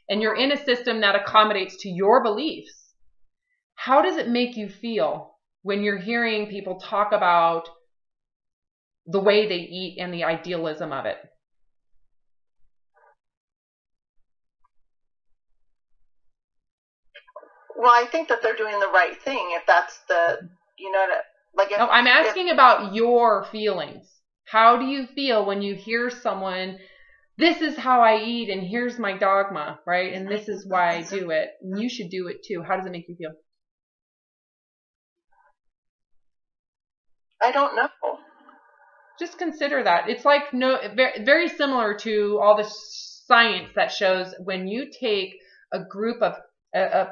and you're in a system that accommodates to your beliefs, how does it make you feel when you're hearing people talk about the way they eat and the idealism of it? Well, I think that they're doing the right thing. If that's the, like if, no, I'm asking about your feelings. How do you feel when you hear someone, this is how I eat and here's my dogma, right? And this is why I do it. And you should do it too. How does it make you feel? I don't know. Just consider that. It's like very similar to all the science that shows when you take a group of a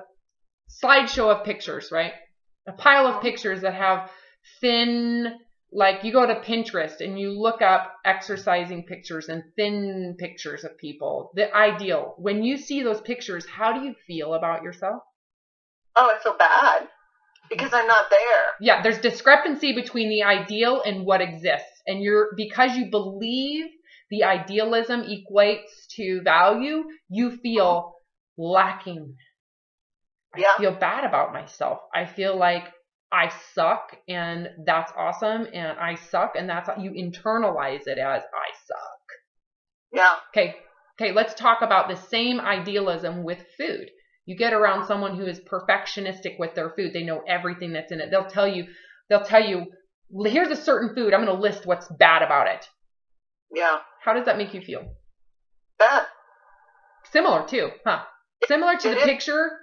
slideshow of pictures, right? A pile of pictures that have thin, like you go to Pinterest and you look up exercising pictures and thin pictures of people, the ideal. When you see those pictures, how do you feel about yourself? Oh, I feel bad because I'm not there. Yeah, there's discrepancy between the ideal and what exists. And because you believe the idealism equates to value, you feel lacking. Yeah. I feel bad about myself. I feel like I suck and that's awesome and I suck and that's, you internalize it as I suck. Yeah. Okay, let's talk about the same idealism with food. You get around someone who is perfectionistic with their food. They know everything that's in it. They'll tell you, here's a certain food. I'm going to list what's bad about it. Yeah. How does that make you feel? Bad. Similar too, huh? Similar to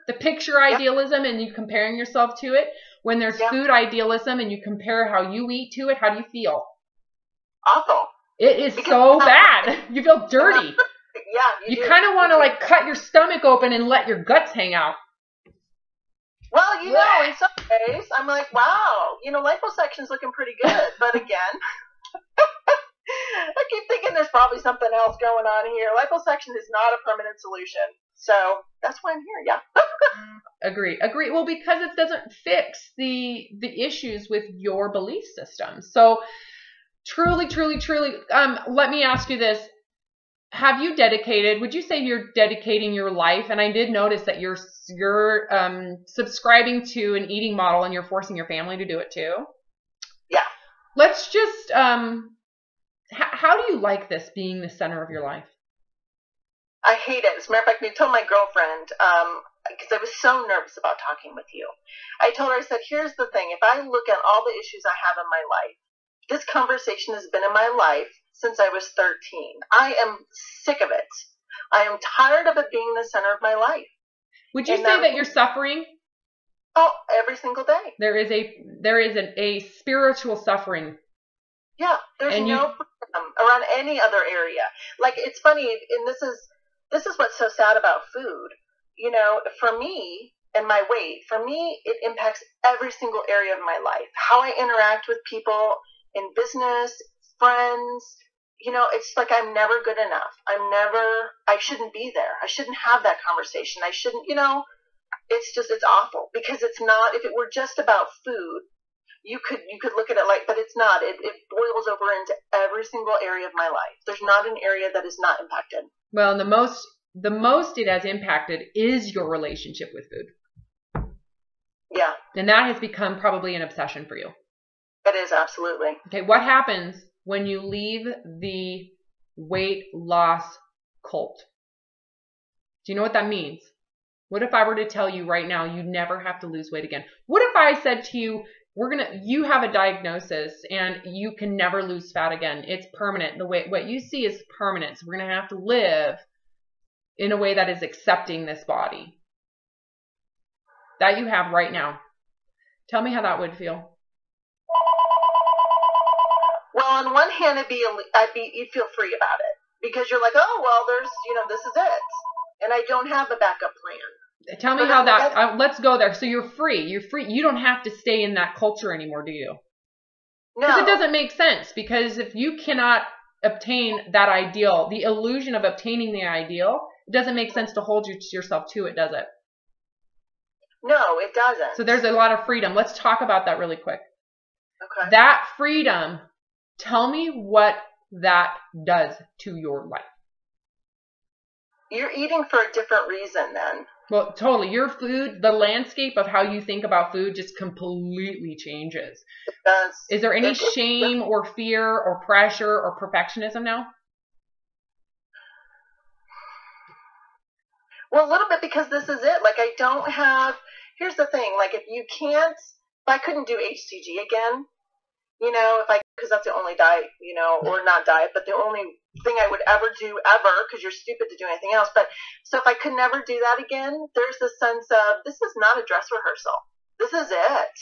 the picture idealism and you comparing yourself to it. When there's food idealism and you compare how you eat to it, how do you feel? Awful. It is so bad. You feel dirty. Yeah. You kind of want to like cut your stomach open and let your guts hang out. Well, in some ways, I'm like, wow, liposection's looking pretty good. But again, I keep thinking there's probably something else going on here. Liposuction is not a permanent solution. So that's why I'm here. Yeah. Agree. Well, because it doesn't fix the issues with your belief system. So truly, let me ask you this. Have you would you say you're dedicating your life? And I did notice that you're subscribing to an eating model and you're forcing your family to do it too. Yeah. Let's just, how do you like this being the center of your life? I hate it. As a matter of fact, I told my girlfriend, because I was so nervous about talking with you. I told her, I said, here's the thing. If I look at all the issues I have in my life, this conversation has been in my life since I was 13. I am sick of it. I am tired of it being the center of my life. Would you say that you're suffering? Oh, every single day. There is a spiritual suffering. Yeah, there's no freedom around any other area. Like, it's funny, and this is what's so sad about food. For me and my weight, for me, it impacts every single area of my life. How I interact with people in business, friends, it's like I'm never good enough. I shouldn't be there. I shouldn't have that conversation. I shouldn't, it's awful because it's not, if it were just about food, you could look at it like, but it's not. It boils over into every single area of my life. There's not an area that is not impacted. Well, the most it has impacted is your relationship with food. Yeah. And that has become probably an obsession for you. It is, absolutely. Okay, what happens when you leave the weight loss cult? Do you know what that means? What if I were to tell you right now you never have to lose weight again? What if I said to you, you have a diagnosis and you can never lose fat again. It's permanent. What you see is permanent. So we're going to have to live in a way that is accepting this body that you have right now. Tell me how that would feel. Well, on one hand, you'd feel free about it because you're like, oh, well, there's, this is it. And I don't have a backup plan. Tell me how that, let's go there. So you're free. You don't have to stay in that culture anymore, do you? No. Because it doesn't make sense. Because if you cannot obtain that ideal, the illusion of obtaining the ideal, it doesn't make sense to hold yourself to it, does it? No, it doesn't. So there's a lot of freedom. Let's talk about that really quick. Okay. That freedom, tell me what that does to your life. You're eating for a different reason then. Well, totally. Your food, the landscape of how you think about food just completely changes. It does. Is there any shame or fear or pressure or perfectionism now? Well, a little bit, because this is it. Like, I don't have, here's the thing, like, if I couldn't do HCG again, you know, because that's the only diet, you know, or not diet, but the only thing I would ever do ever, because you're stupid to do anything else. But so if I could never do that again, there's this sense of, this is not a dress rehearsal. This is it.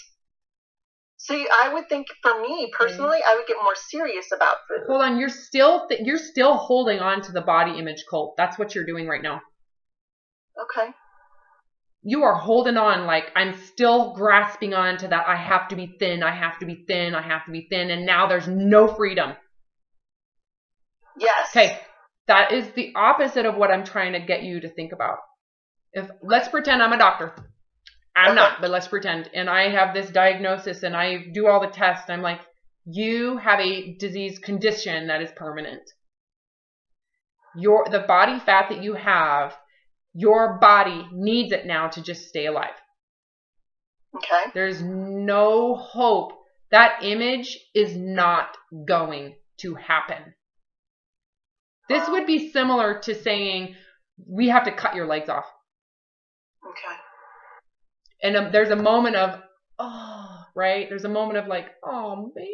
So I would think, for me personally, I would get more serious about food. Hold on, you're still holding on to the body image cult. That's what you're doing right now. Okay. You are holding on, like, I'm still grasping on to that. I have to be thin. I have to be thin. I have to be thin. And now there's no freedom. Yes. Okay. That is the opposite of what I'm trying to get you to think about. Let's pretend I'm a doctor. I'm not, but let's pretend. And I have this diagnosis and I do all the tests. I'm like, you have a disease condition that is permanent. The body fat that you have, your body needs it now to just stay alive. Okay. There's no hope. That image is not going to happen. This would be similar to saying, we have to cut your legs off. Okay. And there's a moment of, oh, right? There's a moment of like, oh, man.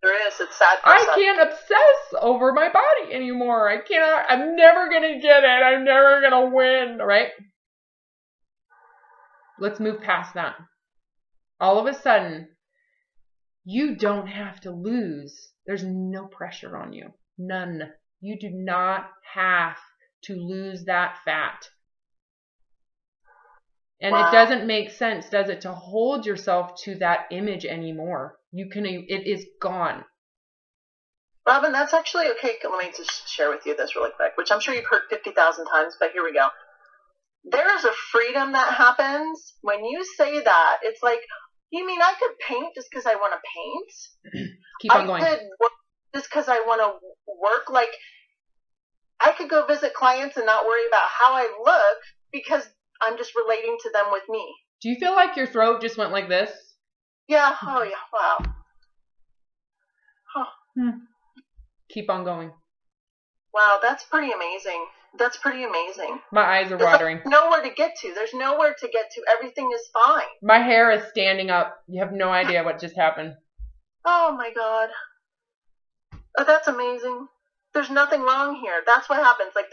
There is. It's sad. I can't obsess over my body anymore. I'm never going to get it. I'm never going to win, right? Let's move past that. All of a sudden, you don't have to lose. There's no pressure on you. None. You do not have to lose that fat. And It doesn't make sense, does it, to hold yourself to that image anymore. It is gone. Robin, that's actually okay. Let me just share with you this really quick, which I'm sure you've heard 50,000 times, but here we go. There is a freedom that happens when you say that. It's like, you mean I could paint just because I want to paint? Keep on going. I could work just because I want to work. Like, I could go visit clients and not worry about how I look because I'm just relating to them with me. Do you feel like your throat just went like this? Yeah. Oh, yeah. Wow. Huh. Keep on going. Wow, that's pretty amazing. That's pretty amazing. My eyes are watering. There's nowhere to get to. There's nowhere to get to. Everything is fine. My hair is standing up. You have no idea what just happened. Oh, my God. Oh, that's amazing. There's nothing wrong here. That's what happens. Like,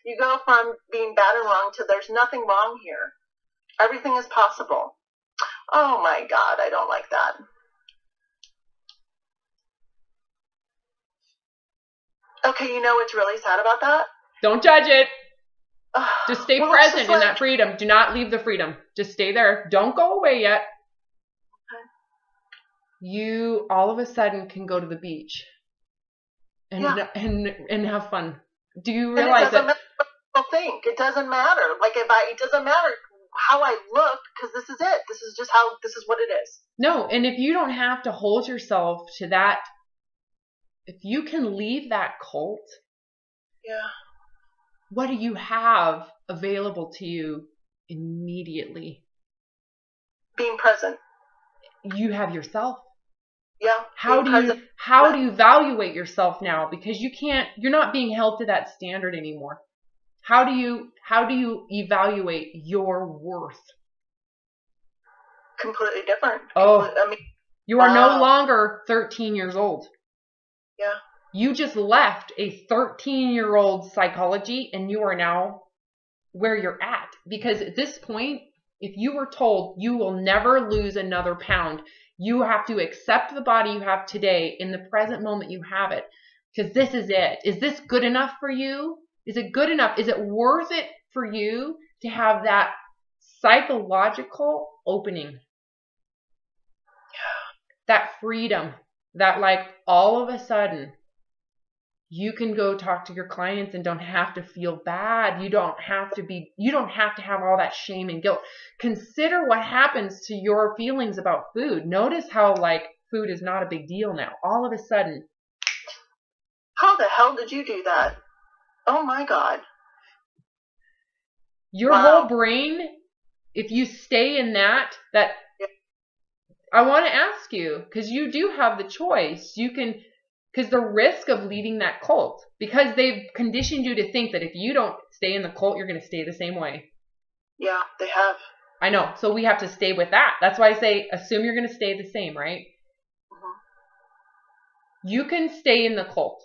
you go from being bad and wrong to there's nothing wrong here. Everything is possible. Oh, my God. I don't like that. Okay, you know what's really sad about that? Don't judge it. Just stay present in that like, freedom. Do not leave the freedom. Just stay there. Don't go away yet. Okay. You all of a sudden can go to the beach and have fun. Do you realize that? It doesn't matter. Like, it doesn't matter how I look, because this is it. This is what it is. No, and if you don't have to hold yourself to that, if you can leave that cult, yeah, what do you have available to you immediately? Being present. You have yourself. Yeah. How do you evaluate yourself now? Because you're not being held to that standard anymore. How do you evaluate your worth? Completely different. You are no longer 13 years old. Yeah. You just left a 13-year-old psychology and you are now where you're at. Because at this point, if you were told you will never lose another pound, you have to accept the body you have today in the present moment you have it. Because this is it. Is this good enough for you? Is it good enough? Is it worth it for you to have that psychological opening? That freedom. That, like, all of a sudden you can go talk to your clients and don't have to feel bad. You don't have to have all that shame and guilt. Consider what happens to your feelings about food. Notice how, like, food is not a big deal now. All of a sudden. How the hell did you do that? Oh my God. Your Wow. whole brain, if you stay in that, Yeah. I want to ask you, because you do have the choice. You can, because the risk of leaving that cult, because they've conditioned you to think that if you don't stay in the cult, you're going to stay the same way. Yeah, they have. I know. So we have to stay with that. That's why I say, assume you're going to stay the same, right? Mm-hmm. You can stay in the cult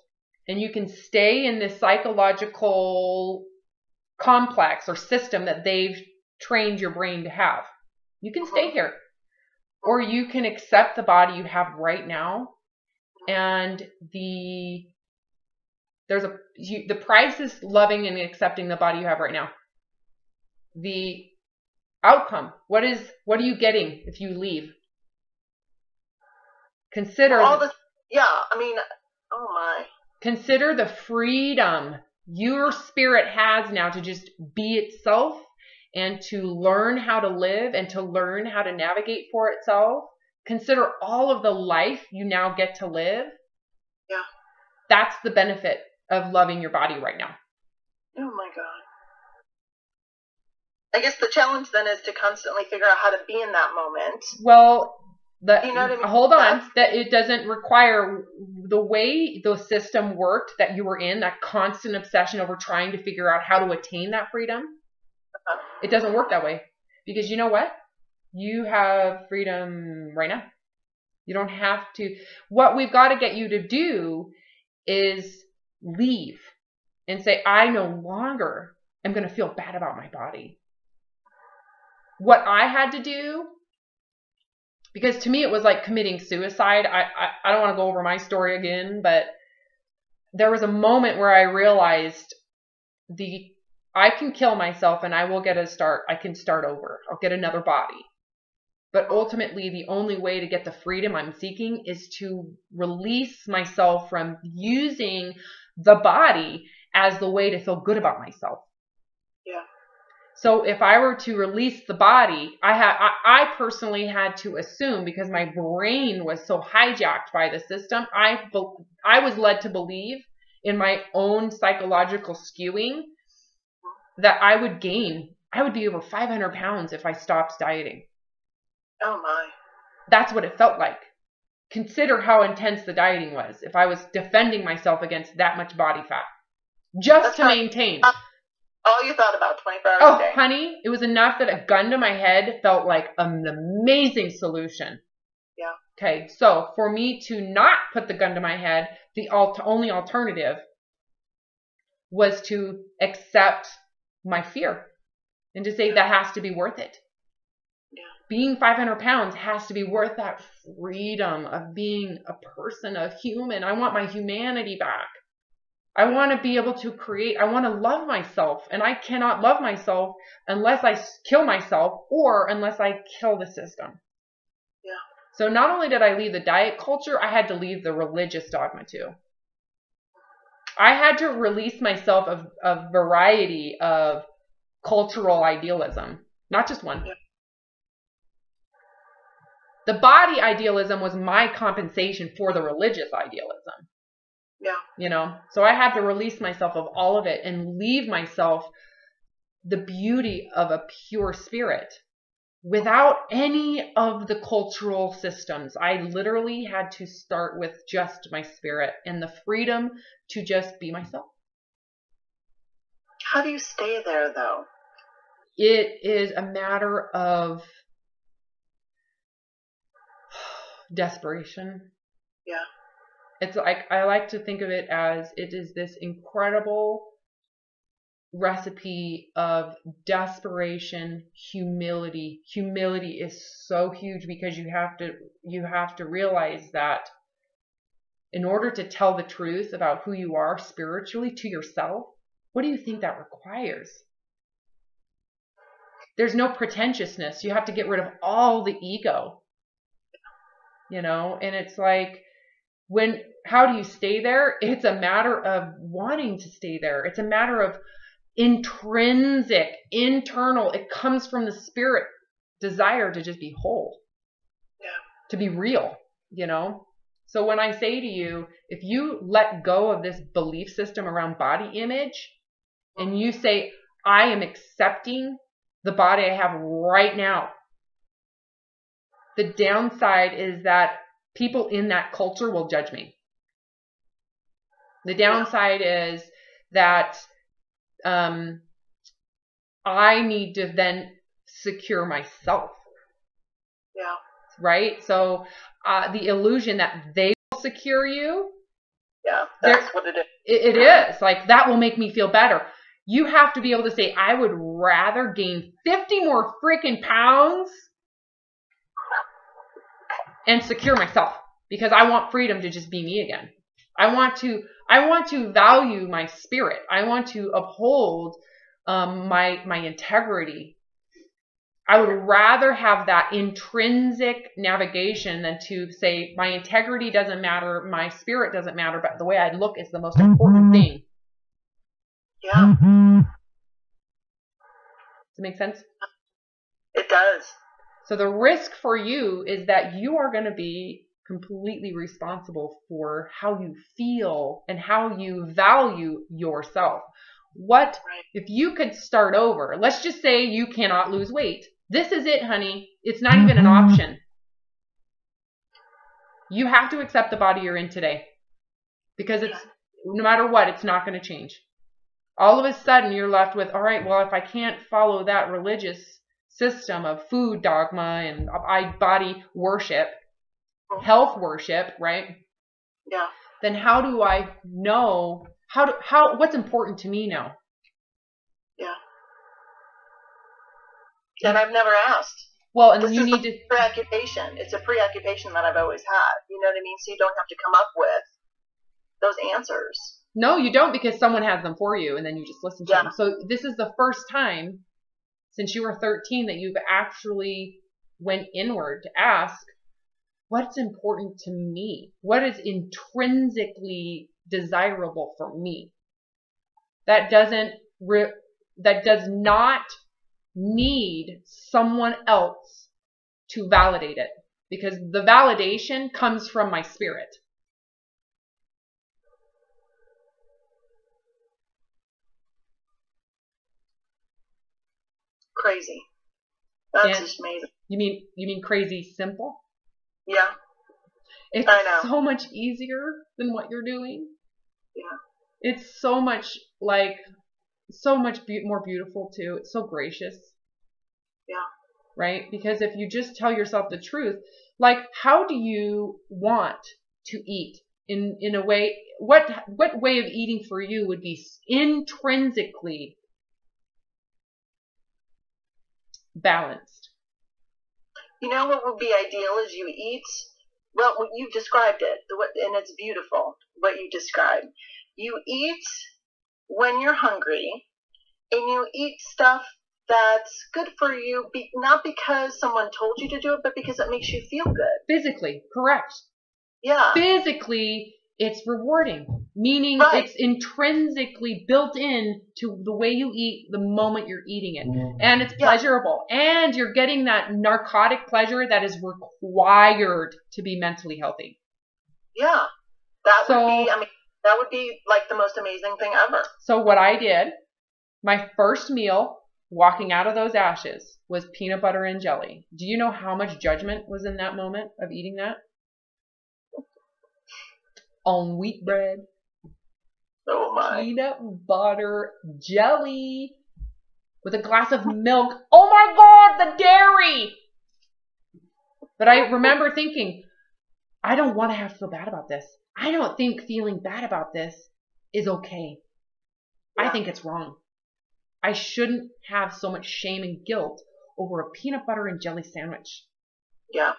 and you can stay in this psychological complex or system that they've trained your brain to have. You can stay here. Or you can accept the body you have right now, and the price is loving and accepting the body you have right now. The outcome, what are you getting if you leave? Consider oh my. Consider the freedom your spirit has now to just be itself and to learn how to live and to learn how to navigate for itself. Consider all of the life you now get to live. Yeah. That's the benefit of loving your body right now. Oh my God. I guess the challenge then is to constantly figure out how to be in that moment. Well, you know what I mean? Hold on. That it doesn't require the way the system worked that you were in, that constant obsession over trying to figure out how to attain that freedom. It doesn't work that way. Because you know what? You have freedom right now. You don't have to. What we've got to get you to do is leave and say, I no longer am going to feel bad about my body. What I had to do, because to me it was like committing suicide. I don't want to go over my story again, but there was a moment where I realized I can kill myself and I will get a start. I can start over. I'll get another body. But ultimately, the only way to get the freedom I'm seeking is to release myself from using the body as the way to feel good about myself. Yeah. So if I were to release the body, I personally had to assume, because my brain was so hijacked by the system, I was led to believe in my own psychological skewing that I would be over 500 pounds if I stopped dieting. Oh my. That's what it felt like. Consider how intense the dieting was if I was defending myself against that much body fat. Just to maintain. All you thought about 24 hours a day. Oh, honey, it was enough that a gun to my head felt like an amazing solution. Yeah. Okay, so for me to not put the gun to my head, the only alternative was to accept my fear and to say that has to be worth it. Yeah. Being 500 pounds has to be worth that freedom of being a person, a human. I want my humanity back. I want to be able to create. I want to love myself. And I cannot love myself unless I kill myself or unless I kill the system. Yeah. So not only did I leave the diet culture, I had to leave the religious dogma too. I had to release myself of a variety of cultural idealism, not just one. Yeah. The body idealism was my compensation for the religious idealism. Yeah. You know, so I had to release myself of all of it and leave myself the beauty of a pure spirit without any of the cultural systems. I literally had to start with just my spirit and the freedom to just be myself. How do you stay there though? It is a matter of desperation. Yeah. It's like, I like to think of it as it is this incredible recipe of desperation, humility. Humility is so huge because you have to realize that in order to tell the truth about who you are spiritually to yourself, what do you think that requires? There's no pretentiousness. You have to get rid of all the ego. You know, and it's like, how do you stay there? It's a matter of wanting to stay there. It's a matter of intrinsic, internal. It comes from the spirit desire to just be whole. Yeah. To be real, you know? So when I say to you, if you let go of this belief system around body image and you say, I am accepting the body I have right now. The downside is that people in that culture will judge me. The downside is that I need to then secure myself. Yeah. Right? So the illusion that they will secure you. Yeah, that's what it is. It is. Like, that will make me feel better. You have to be able to say, I would rather gain 50 more freaking pounds and secure myself, because I want freedom to just be me again. I want to value my spirit. I want to uphold my integrity. I would rather have that intrinsic navigation than to say my integrity doesn't matter, my spirit doesn't matter, but the way I look is the most important thing. Yeah. Does it make sense? It does. So the risk for you is that you are going to be completely responsible for how you feel and how you value yourself. What if you could start over? Let's just say you cannot lose weight. This is it, honey. It's not even an option. You have to accept the body you're in today, because it's, no matter what, it's not going to change. All of a sudden you're left with, all right, well, if I can't follow that religious system of food dogma and body worship, health worship, right? Yeah. Then how do I know what's important to me now? Yeah. And I've never asked. Well, and this you is need to preoccupation. It's a preoccupation that I've always had. You know what I mean? So you don't have to come up with those answers. No, you don't, because someone has them for you and then you just listen to them. So this is the first time since you were 13 that you've actually went inward to ask, what's important to me? What is intrinsically desirable for me? That does not need someone else to validate it, because the validation comes from my spirit. Crazy. That's just amazing. You mean crazy simple? Yeah. It's I know. So much easier than what you're doing. Yeah. It's so much more beautiful too. It's so gracious. Yeah. Right? Because if you just tell yourself the truth, like, how do you want to eat in a way, what way of eating for you would be intrinsically balanced? You know what would be ideal is you eat, well, you described it, and it's beautiful what you described. You eat when you're hungry, and you eat stuff that's good for you, not because someone told you to do it, but because it makes you feel good. Physically, correct. Yeah. Physically, it's rewarding, meaning it's intrinsically built in to the way you eat the moment you're eating it. And it's pleasurable. And you're getting that narcotic pleasure that is required to be mentally healthy. Yeah. That would be like the most amazing thing ever. So what I did, my first meal walking out of those ashes was peanut butter and jelly. Do you know how much judgment was in that moment of eating that? On wheat bread. Oh my. Peanut butter jelly with a glass of milk. Oh my God, the dairy! But I remember thinking, I don't want to have to feel bad about this. I don't think feeling bad about this is okay. I think it's wrong. I shouldn't have so much shame and guilt over a peanut butter and jelly sandwich. Yeah.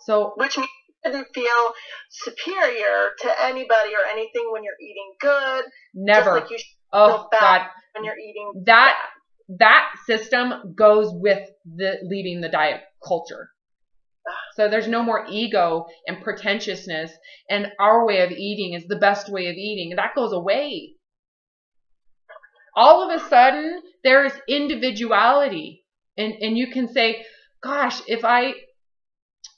So, which means you shouldn't feel superior to anybody or anything when you're eating good. Never. Just like you should feel bad when you're eating bad. That system goes with leaving the diet culture. So there's no more ego and pretentiousness, and our way of eating is the best way of eating. That goes away. All of a sudden, there is individuality. And you can say, gosh, if I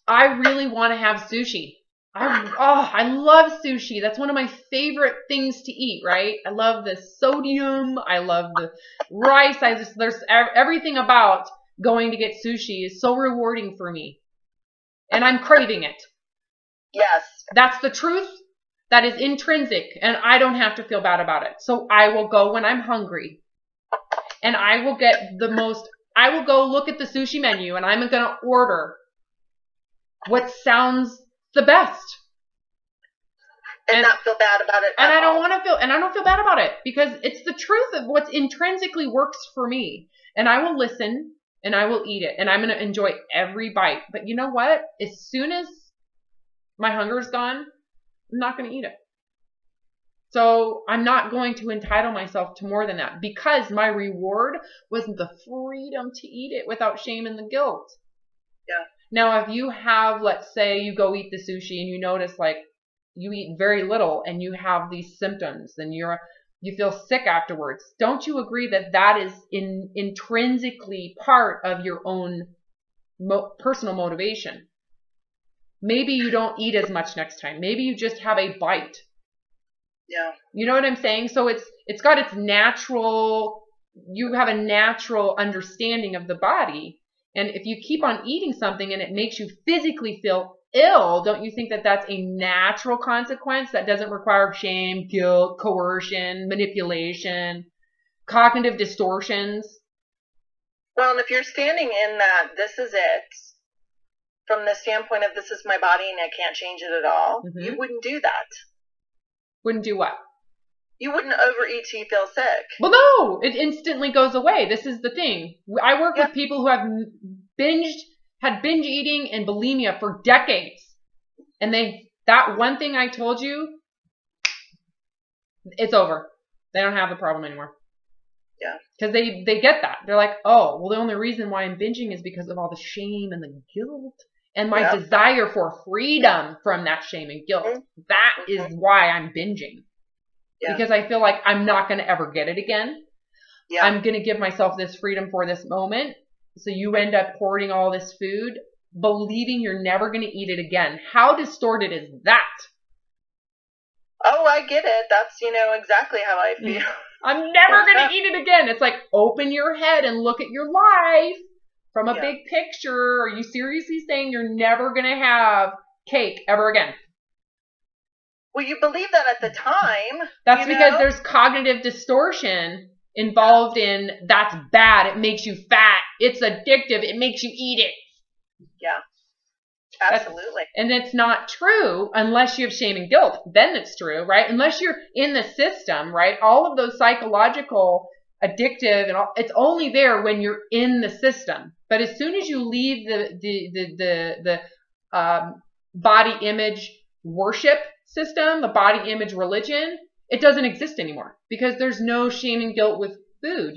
really want to have sushi, I love sushi. That's one of my favorite things to eat, right? I love the sodium. I love the rice. There's everything about going to get sushi is so rewarding for me. And I'm craving it. Yes. That's the truth. That is intrinsic, and I don't have to feel bad about it. So I will go when I'm hungry, and I will go look at the sushi menu, and I'm going to order what sounds the best. And not feel bad about it. And I don't feel bad about it because it's the truth of what's intrinsically works for me. And I will listen and I will eat it, and I'm going to enjoy every bite. But you know what? As soon as my hunger is gone, I'm not going to eat it. So I'm not going to entitle myself to more than that because my reward was the freedom to eat it without shame and the guilt. Yeah. Now, if you have, let's say you go eat the sushi and you notice like you eat very little and you have these symptoms and you feel sick afterwards, don't you agree that that is intrinsically part of your own personal motivation? Maybe you don't eat as much next time. Maybe you just have a bite. Yeah. You know what I'm saying? So it's got its natural, you have a natural understanding of the body. And if you keep on eating something and it makes you physically feel ill, don't you think that that's a natural consequence that doesn't require shame, guilt, coercion, manipulation, cognitive distortions? Well, and if you're standing in that, this is it, from the standpoint of this is my body and I can't change it at all, you wouldn't do that. Wouldn't do what? You wouldn't overeat till you feel sick. Well, no, it instantly goes away. This is the thing. I work with people who have had binge eating and bulimia for decades. And that one thing I told you, it's over. They don't have the problem anymore. Yeah. Because they get that. They're like, oh, well, the only reason why I'm binging is because of all the shame and the guilt and my desire for freedom from that shame and guilt. That is why I'm binging. Yeah. Because I feel like I'm not going to ever get it again. Yeah. I'm going to give myself this freedom for this moment. So you end up hoarding all this food, believing you're never going to eat it again. How distorted is that? Oh, I get it. That's, exactly how I feel. I'm never going to eat it again. It's like, open your head and look at your life from a big picture. Are you seriously saying you're never going to have cake ever again? Well, you believe that at the time. That's because there's cognitive distortion involved in that's bad. It makes you fat. It's addictive. It makes you eat it. Yeah. Absolutely. And it's not true unless you have shame and guilt. Then it's true, right? Unless you're in the system, right? All of those psychological, addictive, and all, it's only there when you're in the system. But as soon as you leave the body image worship system, the body image religion, it doesn't exist anymore because there's no shame and guilt with food.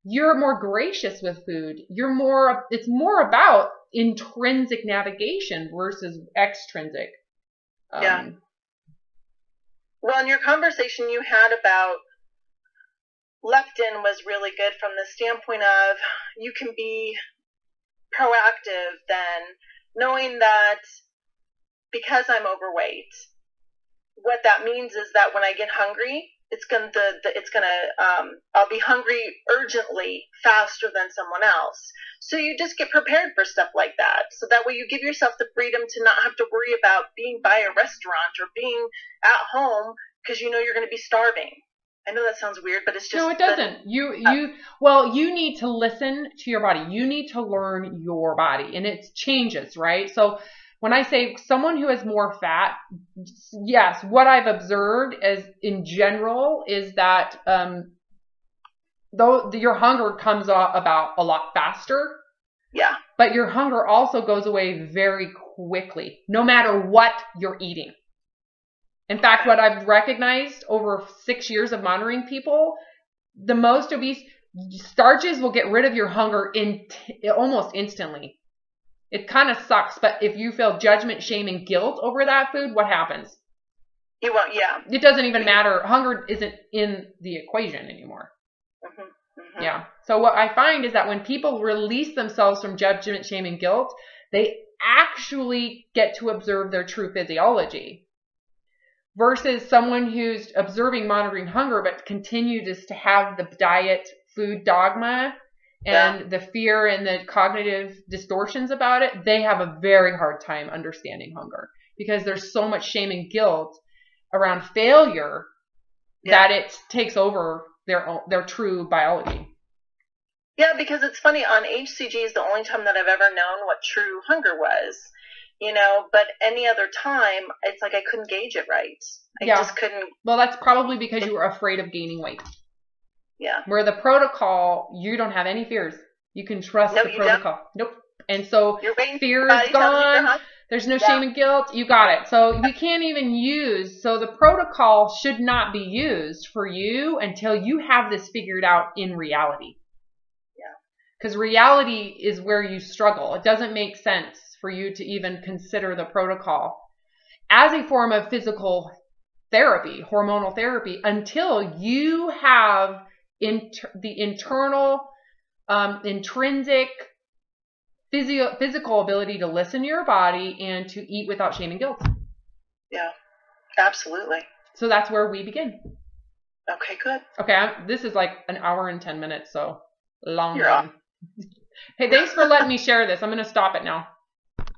You're more gracious with food. It's more about intrinsic navigation versus extrinsic. Yeah. Well, in your conversation you had about leptin was really good from the standpoint of you can be proactive then, knowing that because I'm overweight, what that means is that when I get hungry, I'll be hungry urgently faster than someone else. So you just get prepared for stuff like that. So that way you give yourself the freedom to not have to worry about being by a restaurant or being at home because you know you're going to be starving. I know that sounds weird, but it's just... No, it doesn't. You need to listen to your body. You need to learn your body, and it changes, right? So when I say someone who has more fat, yes, what I've observed as in general is that though your hunger comes about a lot faster. Yeah. But your hunger also goes away very quickly, no matter what you're eating. In fact, what I've recognized over 6 years of monitoring people, the most obese starches will get rid of your hunger almost instantly. It kind of sucks, but if you feel judgment, shame, and guilt over that food, what happens? You won't, yeah. It doesn't even matter. Hunger isn't in the equation anymore. Mm-hmm, mm-hmm. Yeah. So what I find is that when people release themselves from judgment, shame, and guilt, they actually get to observe their true physiology. Versus someone who's observing, monitoring hunger, but continues to have the diet food dogma and the fear and the cognitive distortions about it, they have a very hard time understanding hunger because there's so much shame and guilt around failure that it takes over their true biology. Yeah, because it's funny, on HCG is the only time that I've ever known what true hunger was. But any other time, it's like I couldn't gauge it right. I just couldn't. Well, that's probably because you were afraid of gaining weight. Yeah. Where the protocol, you don't have any fears. You can trust the protocol. Nope. And so fear is gone. There's no shame and guilt. You got it. So we can't even use, so the protocol should not be used for you until you have this figured out in reality. Yeah. Because reality is where you struggle. It doesn't make sense for you to even consider the protocol as a form of physical therapy, hormonal therapy, until you have the internal, intrinsic, physical ability to listen to your body and to eat without shame and guilt. Yeah, absolutely. So that's where we begin. Okay, good. Okay, this is like an hour and 10 minutes, so long. You're off. Hey, thanks for letting me share this. I'm going to stop it now.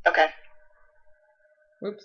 Okay. Oops.